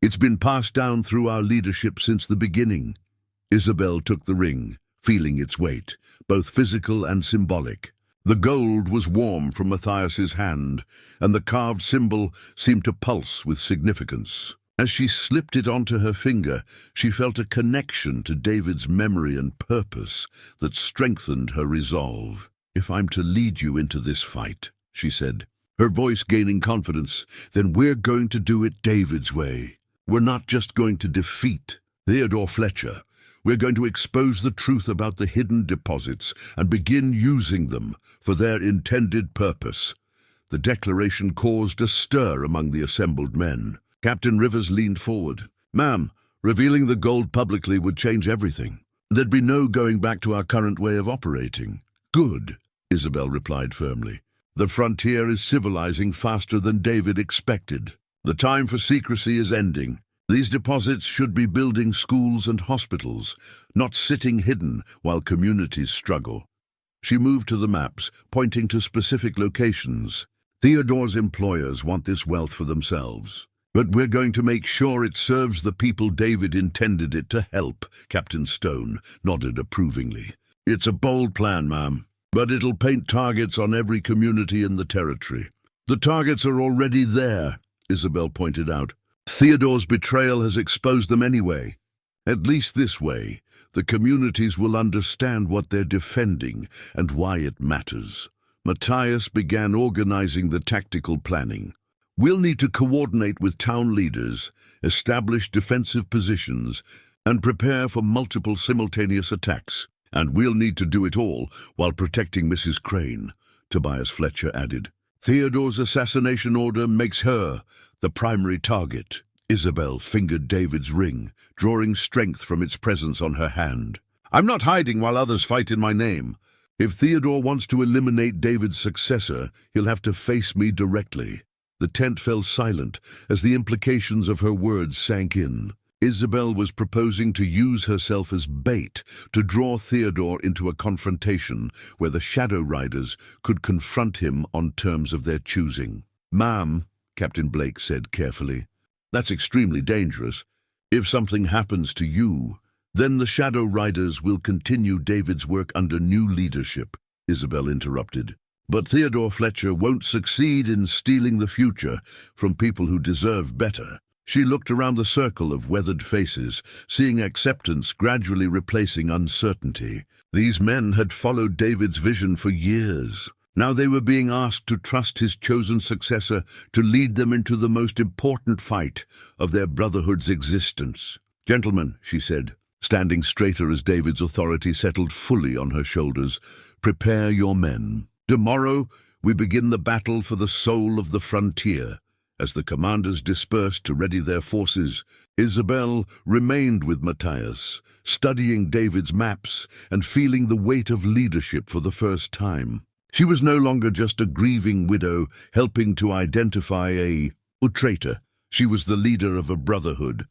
[SPEAKER 1] "It's been passed down through our leadership since the beginning." Isabel took the ring, feeling its weight, both physical and symbolic. The gold was warm from Matthias's hand, and the carved symbol seemed to pulse with significance. As she slipped it onto her finger, she felt a connection to David's memory and purpose that strengthened her resolve. "If I'm to lead you into this fight," she said, her voice gaining confidence, "then we're going to do it David's way. We're not just going to defeat Theodore Fletcher. We're going to expose the truth about the hidden deposits and begin using them for their intended purpose." The declaration caused a stir among the assembled men. Captain Rivers leaned forward. "Ma'am, revealing the gold publicly would change everything. There'd be no going back to our current way of operating." "Good," Isabel replied firmly. "The frontier is civilizing faster than David expected. The time for secrecy is ending. These deposits should be building schools and hospitals, not sitting hidden while communities struggle." She moved to the maps, pointing to specific locations. "Theodore's employers want this wealth for themselves. But we're going to make sure it serves the people David intended it to help." Captain Stone nodded approvingly. "It's a bold plan, ma'am, but it'll paint targets on every community in the territory." "The targets are already there," Isabel pointed out. "Theodore's betrayal has exposed them anyway. At least this way, the communities will understand what they're defending and why it matters." Matthias began organizing the tactical planning. "We'll need to coordinate with town leaders, establish defensive positions, and prepare for multiple simultaneous attacks. And we'll need to do it all while protecting Mrs. Crane," Tobias Fletcher added. "Theodore's assassination order makes her The primary target. Isabel fingered David's ring, drawing strength from its presence on her hand. I'm not hiding while others fight in my name. If Theodore wants to eliminate David's successor, he'll have to face me directly. The tent fell silent as the implications of her words sank in. Isabel was proposing to use herself as bait to draw Theodore into a confrontation where the Shadow Riders could confront him on terms of their choosing. "Ma'am," Captain Blake said carefully, "that's extremely dangerous. If something happens to you, then the Shadow Riders will continue David's work under new leadership," Isabel interrupted. "But Theodore Fletcher won't succeed in stealing the future from people who deserve better." She looked around the circle of weathered faces, seeing acceptance gradually replacing uncertainty. These men had followed David's vision for years. Now they were being asked to trust his chosen successor to lead them into the most important fight of their brotherhood's existence. "Gentlemen," she said, standing straighter as David's authority settled fully on her shoulders, "prepare your men. Tomorrow we begin the battle for the soul of the frontier." As the commanders dispersed to ready their forces, Isabel remained with Matthias, studying David's maps and feeling the weight of leadership for the first time. She was no longer just a grieving widow helping to identify a traitor. She was the leader of a brotherhood,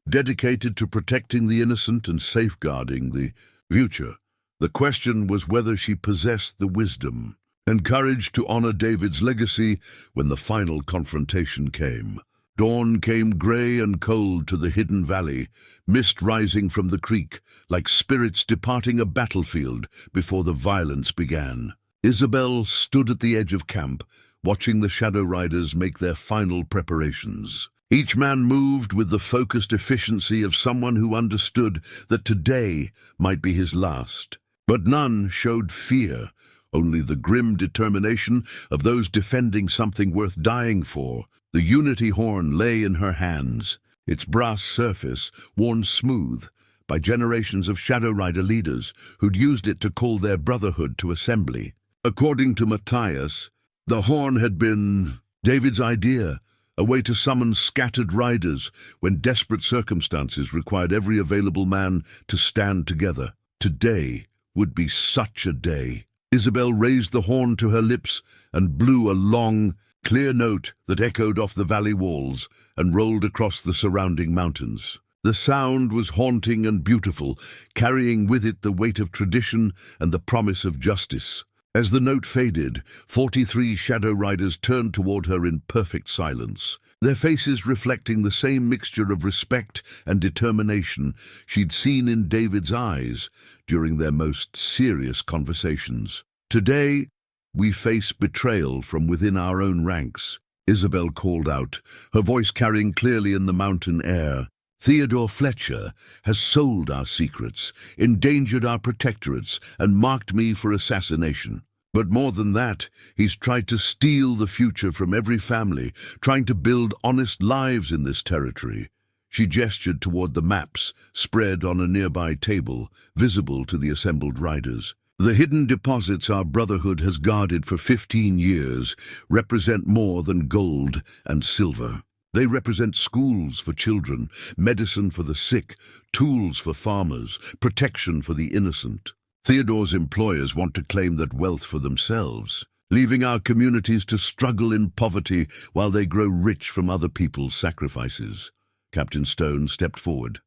[SPEAKER 1] dedicated to protecting the innocent and safeguarding the future. The question was whether she possessed the wisdom and courage to honor David's legacy when the final confrontation came. Dawn came gray and cold to the hidden valley, mist rising from the creek, like spirits departing a battlefield before the violence began. Isabel stood at the edge of camp, watching the Shadow Riders make their final preparations. Each man moved with the focused efficiency of someone who understood that today might be his last. But none showed fear, only the grim determination of those defending something worth dying for. The unity horn lay in her hands, its brass surface worn smooth by generations of Shadow Rider leaders who'd used it to call their brotherhood to assembly. According to Matthias, the horn had been David's idea, a way to summon scattered riders when desperate circumstances required every available man to stand together. Today would be such a day. Isabel raised the horn to her lips and blew a long, clear note that echoed off the valley walls and rolled across the surrounding mountains. The sound was haunting and beautiful, carrying with it the weight of tradition and the promise of justice. As the note faded, 43 Shadow Riders turned toward her in perfect silence, their faces reflecting the same mixture of respect and determination she'd seen in David's eyes during their most serious conversations. "Today, we face betrayal from within our own ranks," Isabel called out, her voice carrying clearly in the mountain air. "Theodore Fletcher has sold our secrets, endangered our protectorates, and marked me for assassination. But more than that, he's tried to steal the future from every family, trying to build honest lives in this territory." She gestured toward the maps spread on a nearby table, visible to the assembled riders. "The hidden deposits our brotherhood has guarded for 15 years represent more than gold and silver. They represent schools for children, medicine for the sick, tools for farmers, protection for the innocent. Theodore's employers want to claim that wealth for themselves, leaving our communities to struggle in poverty while they grow rich from other people's sacrifices." Captain Stone stepped forward,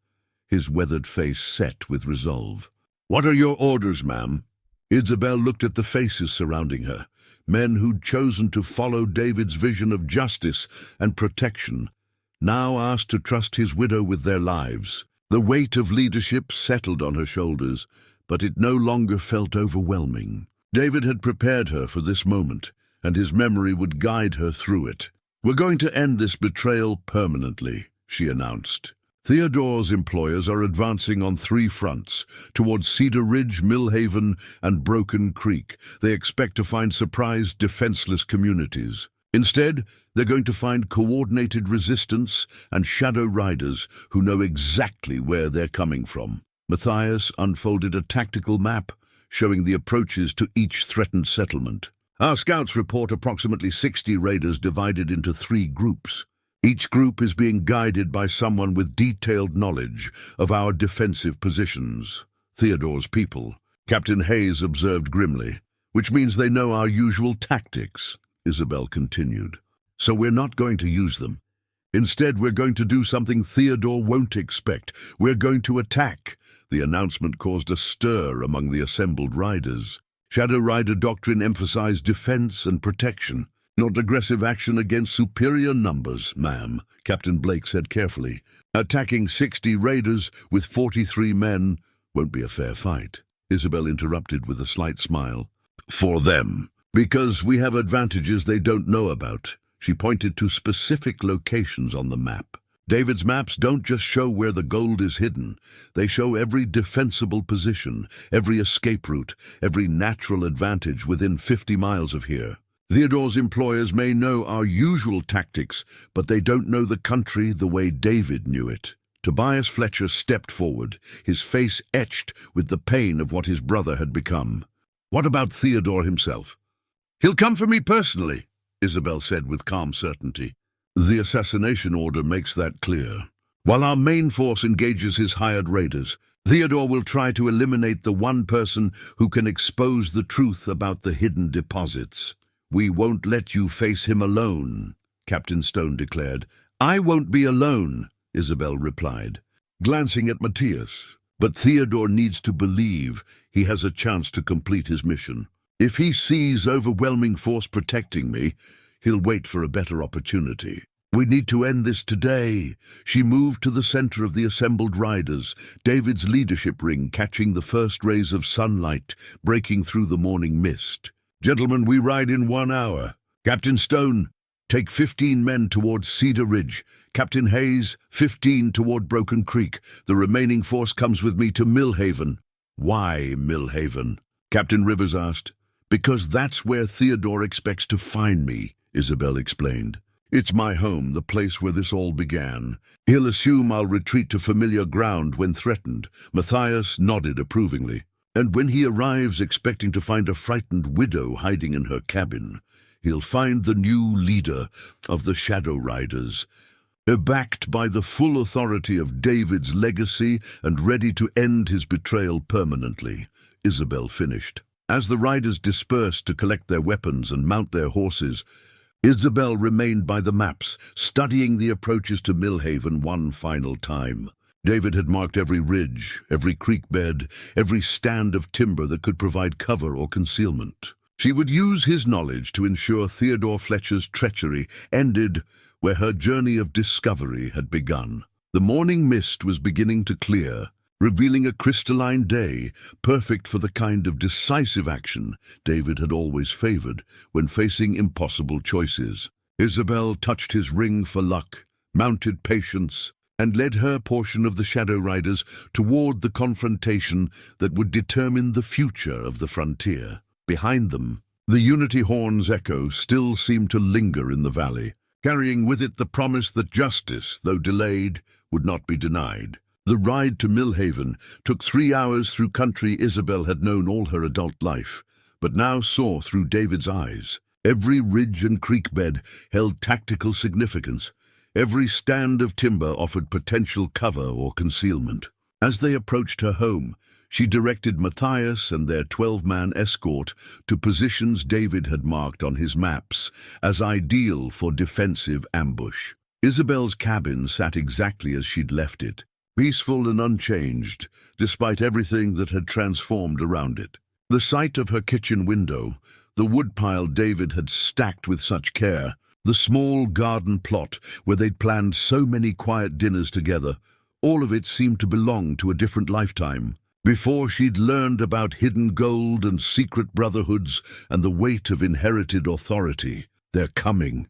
[SPEAKER 1] his weathered face set with resolve. "What are your orders, ma'am?" Isabel looked at the faces surrounding her, men who'd chosen to follow David's vision of justice and protection, now asked to trust his widow with their lives. The weight of leadership settled on her shoulders, but it no longer felt overwhelming. David had prepared her for this moment, and his memory would guide her through it. "We're going to end this betrayal permanently," she announced. "Theodore's employers are advancing on 3 fronts, towards Cedar Ridge, Millhaven, and Broken Creek. They expect to find surprised, defenseless communities. Instead, they're going to find coordinated resistance and Shadow Riders who know exactly where they're coming from." Matthias unfolded a tactical map showing the approaches to each threatened settlement. "Our scouts report approximately 60 raiders divided into 3 groups. Each group is being guided by someone with detailed knowledge of our defensive positions. Theodore's people, Captain Hayes observed grimly, which means they know our usual tactics, Isabel continued. So we're not going to use them. Instead, we're going to do something Theodore won't expect. We're going to attack. The announcement caused a stir among the assembled riders. Shadow Rider doctrine emphasized defense and protection, not aggressive action against superior numbers, ma'am, Captain Blake said carefully. Attacking 60 raiders with 43 men won't be a fair fight, Isabel interrupted with a slight smile. For them, because we have advantages they don't know about. She pointed to specific locations on the map. David's maps don't just show where the gold is hidden. They show every defensible position, every escape route, every natural advantage within 50 miles of here. Theodore's employers may know our usual tactics, but they don't know the country the way David knew it. Tobias Fletcher stepped forward, his face etched with the pain of what his brother had become. What about Theodore himself? He'll come for me personally, Isabel said with calm certainty. The assassination order makes that clear. While our main force engages his hired raiders, Theodore will try to eliminate the one person who can expose the truth about the hidden deposits. We won't let you face him alone, Captain Stone declared. I won't be alone, Isabel replied, glancing at Matthias. But Theodore needs to believe he has a chance to complete his mission. If he sees overwhelming force protecting me, he'll wait for a better opportunity. We need to end this today. She moved to the center of the assembled riders, David's leadership ring catching the first rays of sunlight, breaking through the morning mist. Gentlemen, we ride in 1 hour. Captain Stone, take 15 men toward Cedar Ridge. Captain Hayes, 15 toward Broken Creek. The remaining force comes with me to Millhaven. Why Millhaven? Captain Rivers asked. Because that's where Theodore expects to find me, Isabel explained. It's my home, the place where this all began. He'll assume I'll retreat to familiar ground when threatened. Matthias nodded approvingly. And when he arrives expecting to find a frightened widow hiding in her cabin, he'll find the new leader of the Shadow Riders, backed by the full authority of David's legacy and ready to end his betrayal permanently, Isabel finished. As the riders dispersed to collect their weapons and mount their horses, Isabel remained by the maps, studying the approaches to Millhaven one final time. David had marked every ridge, every creek bed, every stand of timber that could provide cover or concealment. She would use his knowledge to ensure Theodore Fletcher's treachery ended where her journey of discovery had begun. The morning mist was beginning to clear, revealing a crystalline day, perfect for the kind of decisive action David had always favored when facing impossible choices. Isabel touched his ring for luck, mounted patience, and led her portion of the Shadow Riders toward the confrontation that would determine the future of the frontier. Behind them, the Unity Horn's echo still seemed to linger in the valley, carrying with it the promise that justice, though delayed, would not be denied. The ride to Millhaven took 3 hours through country Isabel had known all her adult life, but now saw through David's eyes. Every ridge and creek bed held tactical significance. Every stand of timber offered potential cover or concealment. As they approached her home, she directed Matthias and their 12-man escort to positions David had marked on his maps as ideal for defensive ambush. Isabel's cabin sat exactly as she'd left it, peaceful and unchanged, despite everything that had transformed around it. The sight of her kitchen window, the woodpile David had stacked with such care, the small garden plot where they'd planned so many quiet dinners together, all of it seemed to belong to a different lifetime. Before she'd learned about hidden gold and secret brotherhoods and the weight of inherited authority. "They're coming,"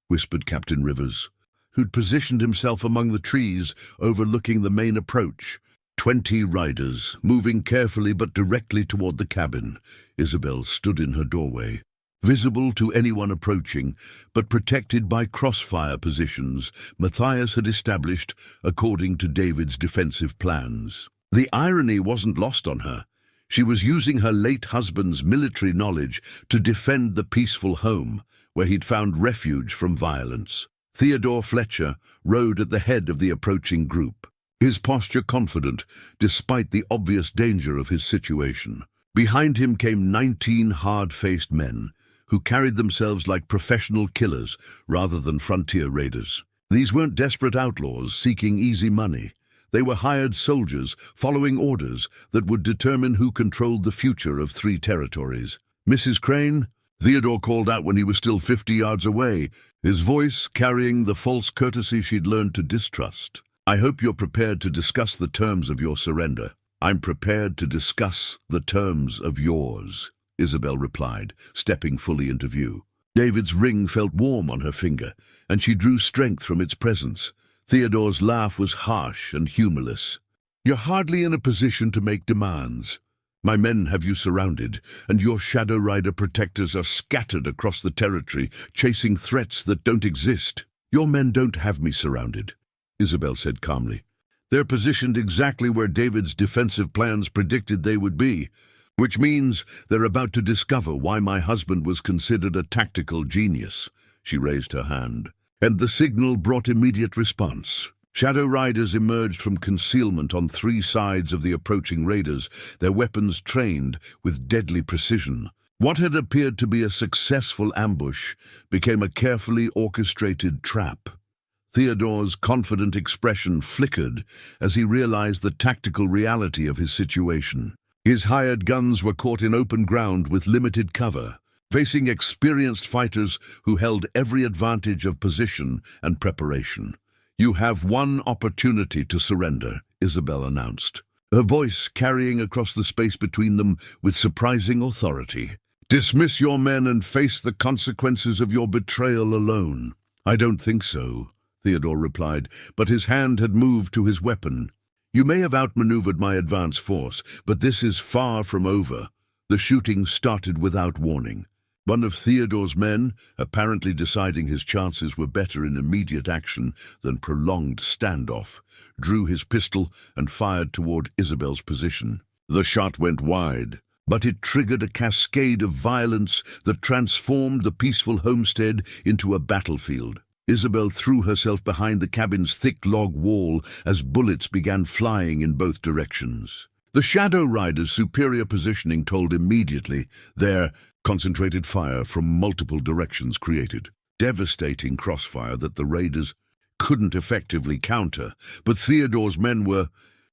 [SPEAKER 1] whispered Captain Rivers, who'd positioned himself among the trees overlooking the main approach. 20 riders, moving carefully but directly toward the cabin. Isabel stood in her doorway, visible to anyone approaching, but protected by crossfire positions Matthias had established according to David's defensive plans. The irony wasn't lost on her. She was using her late husband's military knowledge to defend the peaceful home where he'd found refuge from violence. Theodore Fletcher rode at the head of the approaching group, his posture confident despite the obvious danger of his situation. Behind him came 19 hard-faced men who carried themselves like professional killers rather than frontier raiders. These weren't desperate outlaws seeking easy money. They were hired soldiers following orders that would determine who controlled the future of 3 territories. "Mrs. Crane?" Theodore called out when he was still 50 yards away, his voice carrying the false courtesy she'd learned to distrust. "I hope you're prepared to discuss the terms of your surrender." "I'm prepared to discuss the terms of yours," Isabel replied, stepping fully into view. David's ring felt warm on her finger, and she drew strength from its presence. Theodore's laugh was harsh and humorless. "You're hardly in a position to make demands. My men have you surrounded, and your Shadow Rider protectors are scattered across the territory, chasing threats that don't exist." "Your men don't have me surrounded," Isabel said calmly. "They're positioned exactly where David's defensive plans predicted they would be, which means they're about to discover why my husband was considered a tactical genius." She raised her hand, and the signal brought immediate response. Shadow Riders emerged from concealment on 3 sides of the approaching raiders, their weapons trained with deadly precision. What had appeared to be a successful ambush became a carefully orchestrated trap. Theodore's confident expression flickered as he realized the tactical reality of his situation. His hired guns were caught in open ground with limited cover, facing experienced fighters who held every advantage of position and preparation. "You have one opportunity to surrender," Isabel announced, her voice carrying across the space between them with surprising authority. "Dismiss your men and face the consequences of your betrayal alone." "I don't think so," Theodore replied, but his hand had moved to his weapon. "You may have outmaneuvered my advance force, but this is far from over." The shooting started without warning. One of Theodore's men, apparently deciding his chances were better in immediate action than prolonged standoff, drew his pistol and fired toward Isabel's position. The shot went wide, but it triggered a cascade of violence that transformed the peaceful homestead into a battlefield. Isabel threw herself behind the cabin's thick log wall as bullets began flying in both directions. The Shadow Riders' superior positioning told immediately their concentrated fire from multiple directions created devastating crossfire that the raiders couldn't effectively counter, but Theodore's men were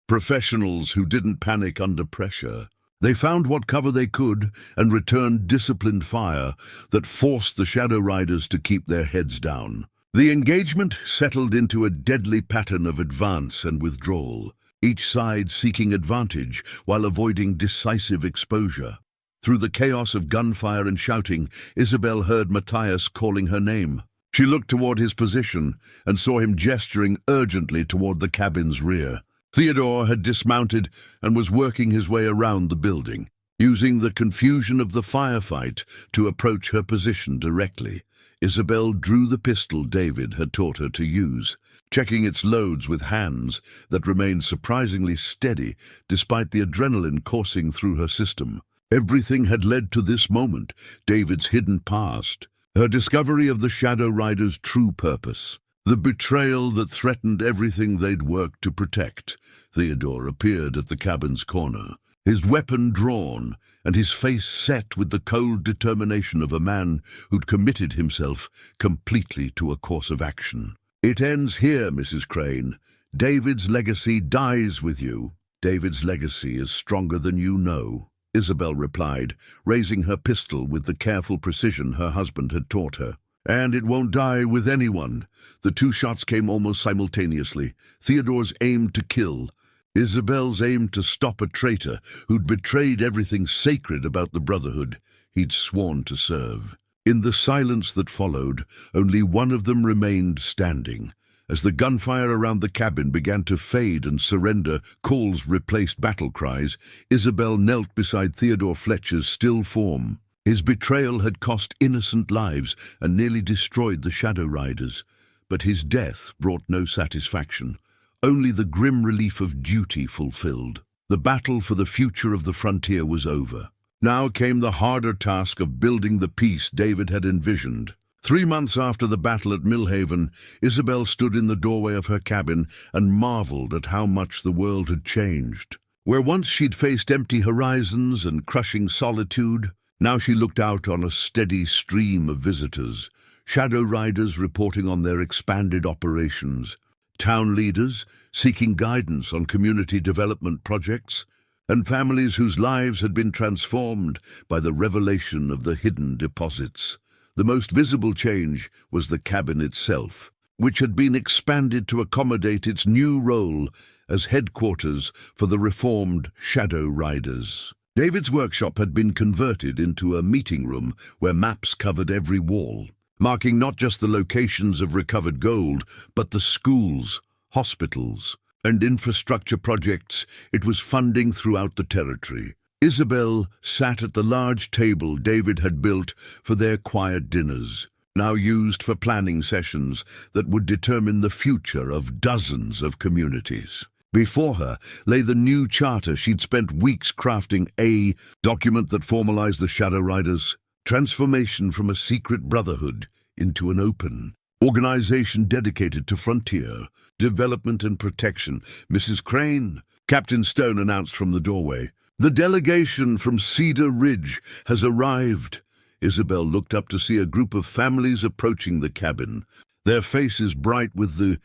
[SPEAKER 1] professionals who didn't panic under pressure. They found what cover they could and returned disciplined fire that forced the Shadow Riders to keep their heads down. The engagement settled into a deadly pattern of advance and withdrawal, each side seeking advantage while avoiding decisive exposure. Through the chaos of gunfire and shouting, Isabel heard Matthias calling her name. She looked toward his position and saw him gesturing urgently toward the cabin's rear. Theodore had dismounted and was working his way around the building, using the confusion of the firefight to approach her position directly. Isabel drew the pistol David had taught her to use, checking its loads with hands that remained surprisingly steady despite the adrenaline coursing through her system. Everything had led to this moment, David's hidden past, her discovery of the Shadow Rider's true purpose, the betrayal that threatened everything they'd worked to protect. Theodore appeared at the cabin's corner, his weapon drawn, and his face set with the cold determination of a man who'd committed himself completely to a course of action. "It ends here, Mrs. Crane. David's legacy dies with you." "David's legacy is stronger than you know," Isabel replied, raising her pistol with the careful precision her husband had taught her. "And it won't die with anyone." The 2 shots came almost simultaneously. Theodore's aim to kill, Isabel's aim to stop a traitor who'd betrayed everything sacred about the Brotherhood he'd sworn to serve. In the silence that followed, only one of them remained standing. As the gunfire around the cabin began to fade and surrender calls replaced battle cries, Isabel knelt beside Theodore Fletcher's still form. His betrayal had cost innocent lives and nearly destroyed the Shadow Riders, but his death brought no satisfaction, only the grim relief of duty fulfilled. The battle for the future of the frontier was over. Now came the harder task of building the peace David had envisioned. 3 months after the battle at Millhaven, Isabel stood in the doorway of her cabin and marveled at how much the world had changed. Where once she'd faced empty horizons and crushing solitude, now she looked out on a steady stream of visitors, shadow riders reporting on their expanded operations, town leaders seeking guidance on community development projects, and families whose lives had been transformed by the revelation of the hidden deposits. The most visible change was the cabin itself, which had been expanded to accommodate its new role as headquarters for the reformed Shadow Riders. David's workshop had been converted into a meeting room where maps covered every wall, marking not just the locations of recovered gold, but the schools, hospitals, and infrastructure projects it was funding throughout the territory. Isabel sat at the large table David had built for their quiet dinners, now used for planning sessions that would determine the future of dozens of communities. Before her lay the new charter she'd spent weeks crafting, a document that formalized the Shadow Riders' transformation from a secret brotherhood into an open organization dedicated to frontier development and protection. "Mrs. Crane," Captain Stone announced from the doorway, "the delegation from Cedar Ridge has arrived." Isabel looked up to see a group of families approaching the cabin, their faces bright with the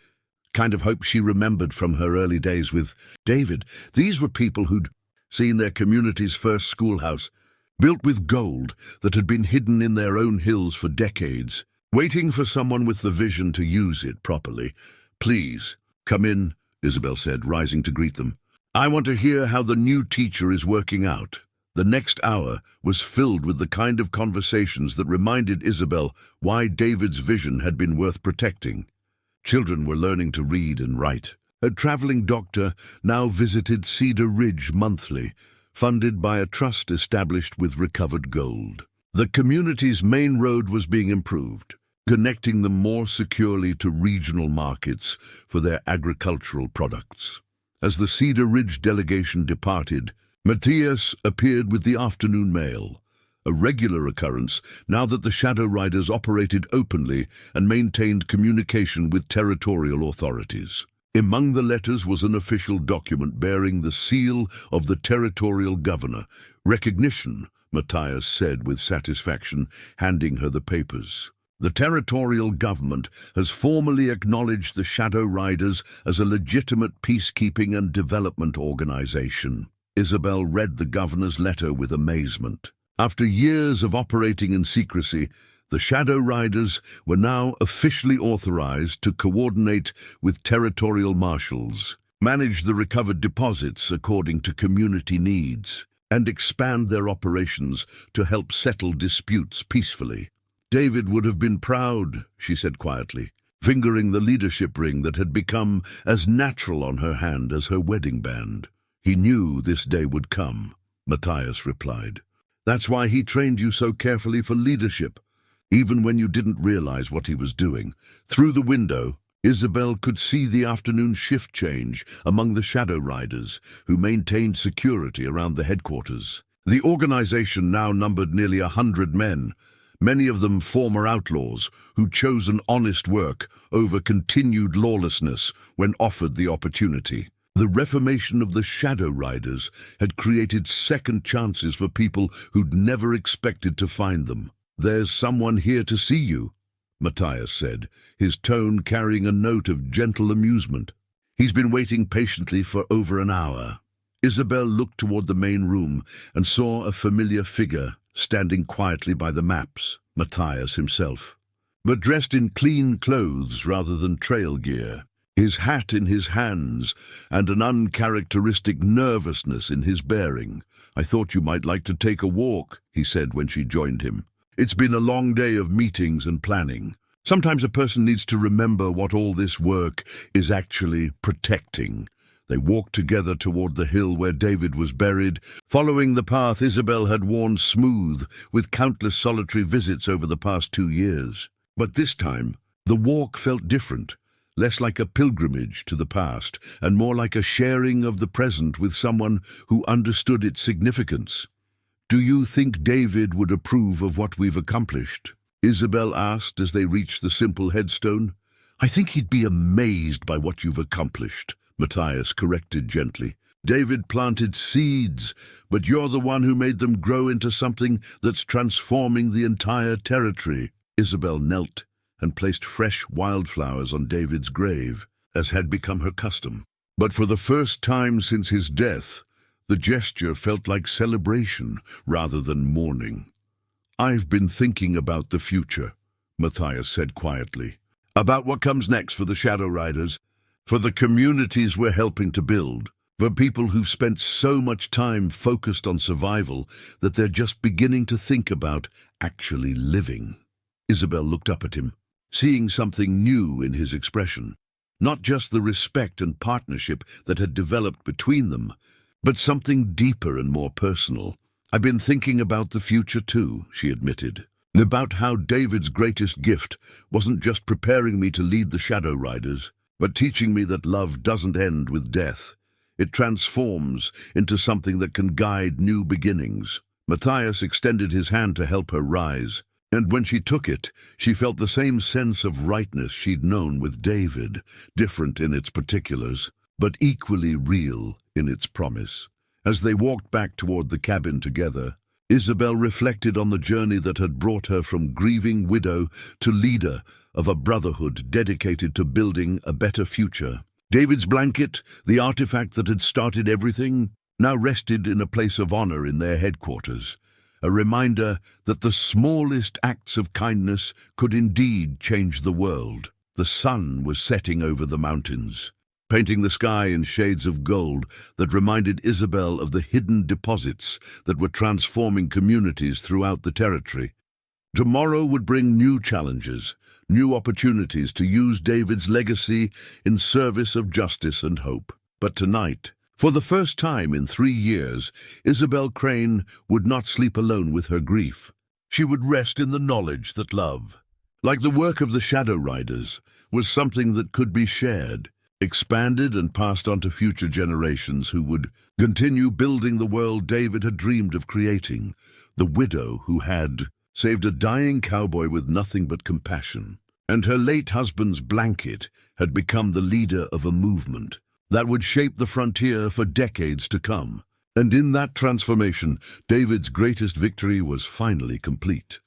[SPEAKER 1] kind of hope she remembered from her early days with David. These were people who'd seen their community's first schoolhouse, built with gold that had been hidden in their own hills for decades, waiting for someone with the vision to use it properly. "Please, come in," Isabel said, rising to greet them. "I want to hear how the new teacher is working out." The next hour was filled with the kind of conversations that reminded Isabel why David's vision had been worth protecting. Children were learning to read and write. A traveling doctor now visited Cedar Ridge monthly, funded by a trust established with recovered gold. The community's main road was being improved, connecting them more securely to regional markets for their agricultural products. As the Cedar Ridge delegation departed, Matthias appeared with the afternoon mail, a regular occurrence now that the Shadow Riders operated openly and maintained communication with territorial authorities. Among the letters was an official document bearing the seal of the territorial governor. "Recognition," Matthias said with satisfaction, handing her the papers. "The territorial government has formally acknowledged the Shadow Riders as a legitimate peacekeeping and development organization." Isabel read the governor's letter with amazement. After years of operating in secrecy, the Shadow Riders were now officially authorized to coordinate with territorial marshals, manage the recovered deposits according to community needs, and expand their operations to help settle disputes peacefully. "David would have been proud," she said quietly, fingering the leadership ring that had become as natural on her hand as her wedding band. "He knew this day would come," Matthias replied. "That's why he trained you so carefully for leadership, even when you didn't realize what he was doing." Through the window, Isabel could see the afternoon shift change among the Shadow Riders, who maintained security around the headquarters. The organization now numbered nearly 100 men, many of them former outlaws who'd chosen honest work over continued lawlessness when offered the opportunity. The reformation of the Shadow Riders had created second chances for people who'd never expected to find them. "There's someone here to see you," Matthias said, his tone carrying a note of gentle amusement. "He's been waiting patiently for over an hour." Isabel looked toward the main room and saw a familiar figure standing quietly by the maps, Matthias himself, but dressed in clean clothes rather than trail gear, his hat in his hands and an uncharacteristic nervousness in his bearing. "I thought you might like to take a walk," he said when she joined him. "It's been a long day of meetings and planning. Sometimes a person needs to remember what all this work is actually protecting." They walked together toward the hill where David was buried, following the path Isabel had worn smooth with countless solitary visits over the past 2 years. But this time, the walk felt different, less like a pilgrimage to the past and more like a sharing of the present with someone who understood its significance. "Do you think David would approve of what we've accomplished?" Isabel asked as they reached the simple headstone. "I think he'd be amazed by what you've accomplished," Matthias corrected gently. "David planted seeds, but you're the one who made them grow into something that's transforming the entire territory." Isabel knelt and placed fresh wildflowers on David's grave, as had become her custom. But for the first time since his death, the gesture felt like celebration rather than mourning. "I've been thinking about the future," Matthias said quietly. "About what comes next for the Shadow Riders, for the communities we're helping to build, for people who've spent so much time focused on survival that they're just beginning to think about actually living." Isabel looked up at him, seeing something new in his expression. Not just the respect and partnership that had developed between them, but something deeper and more personal. "I've been thinking about the future too," she admitted. "About how David's greatest gift wasn't just preparing me to lead the Shadow Riders, but teaching me that love doesn't end with death. It transforms into something that can guide new beginnings." Matthias extended his hand to help her rise, and when she took it, she felt the same sense of rightness she'd known with David, different in its particulars, but equally real in its promise. As they walked back toward the cabin together, Isabel reflected on the journey that had brought her from grieving widow to leader of a brotherhood dedicated to building a better future. David's blanket, the artifact that had started everything, now rested in a place of honor in their headquarters, a reminder that the smallest acts of kindness could indeed change the world. The sun was setting over the mountains, painting the sky in shades of gold that reminded Isabel of the hidden deposits that were transforming communities throughout the territory. Tomorrow would bring new challenges, new opportunities to use David's legacy in service of justice and hope. But tonight, for the first time in 3 years, Isabel Crane would not sleep alone with her grief. She would rest in the knowledge that love, like the work of the Shadow Riders, was something that could be shared, expanded and passed on to future generations who would continue building the world David had dreamed of creating. The widow who had saved a dying cowboy with nothing but compassion, and her late husband's blanket had become the leader of a movement that would shape the frontier for decades to come. And in that transformation, David's greatest victory was finally complete.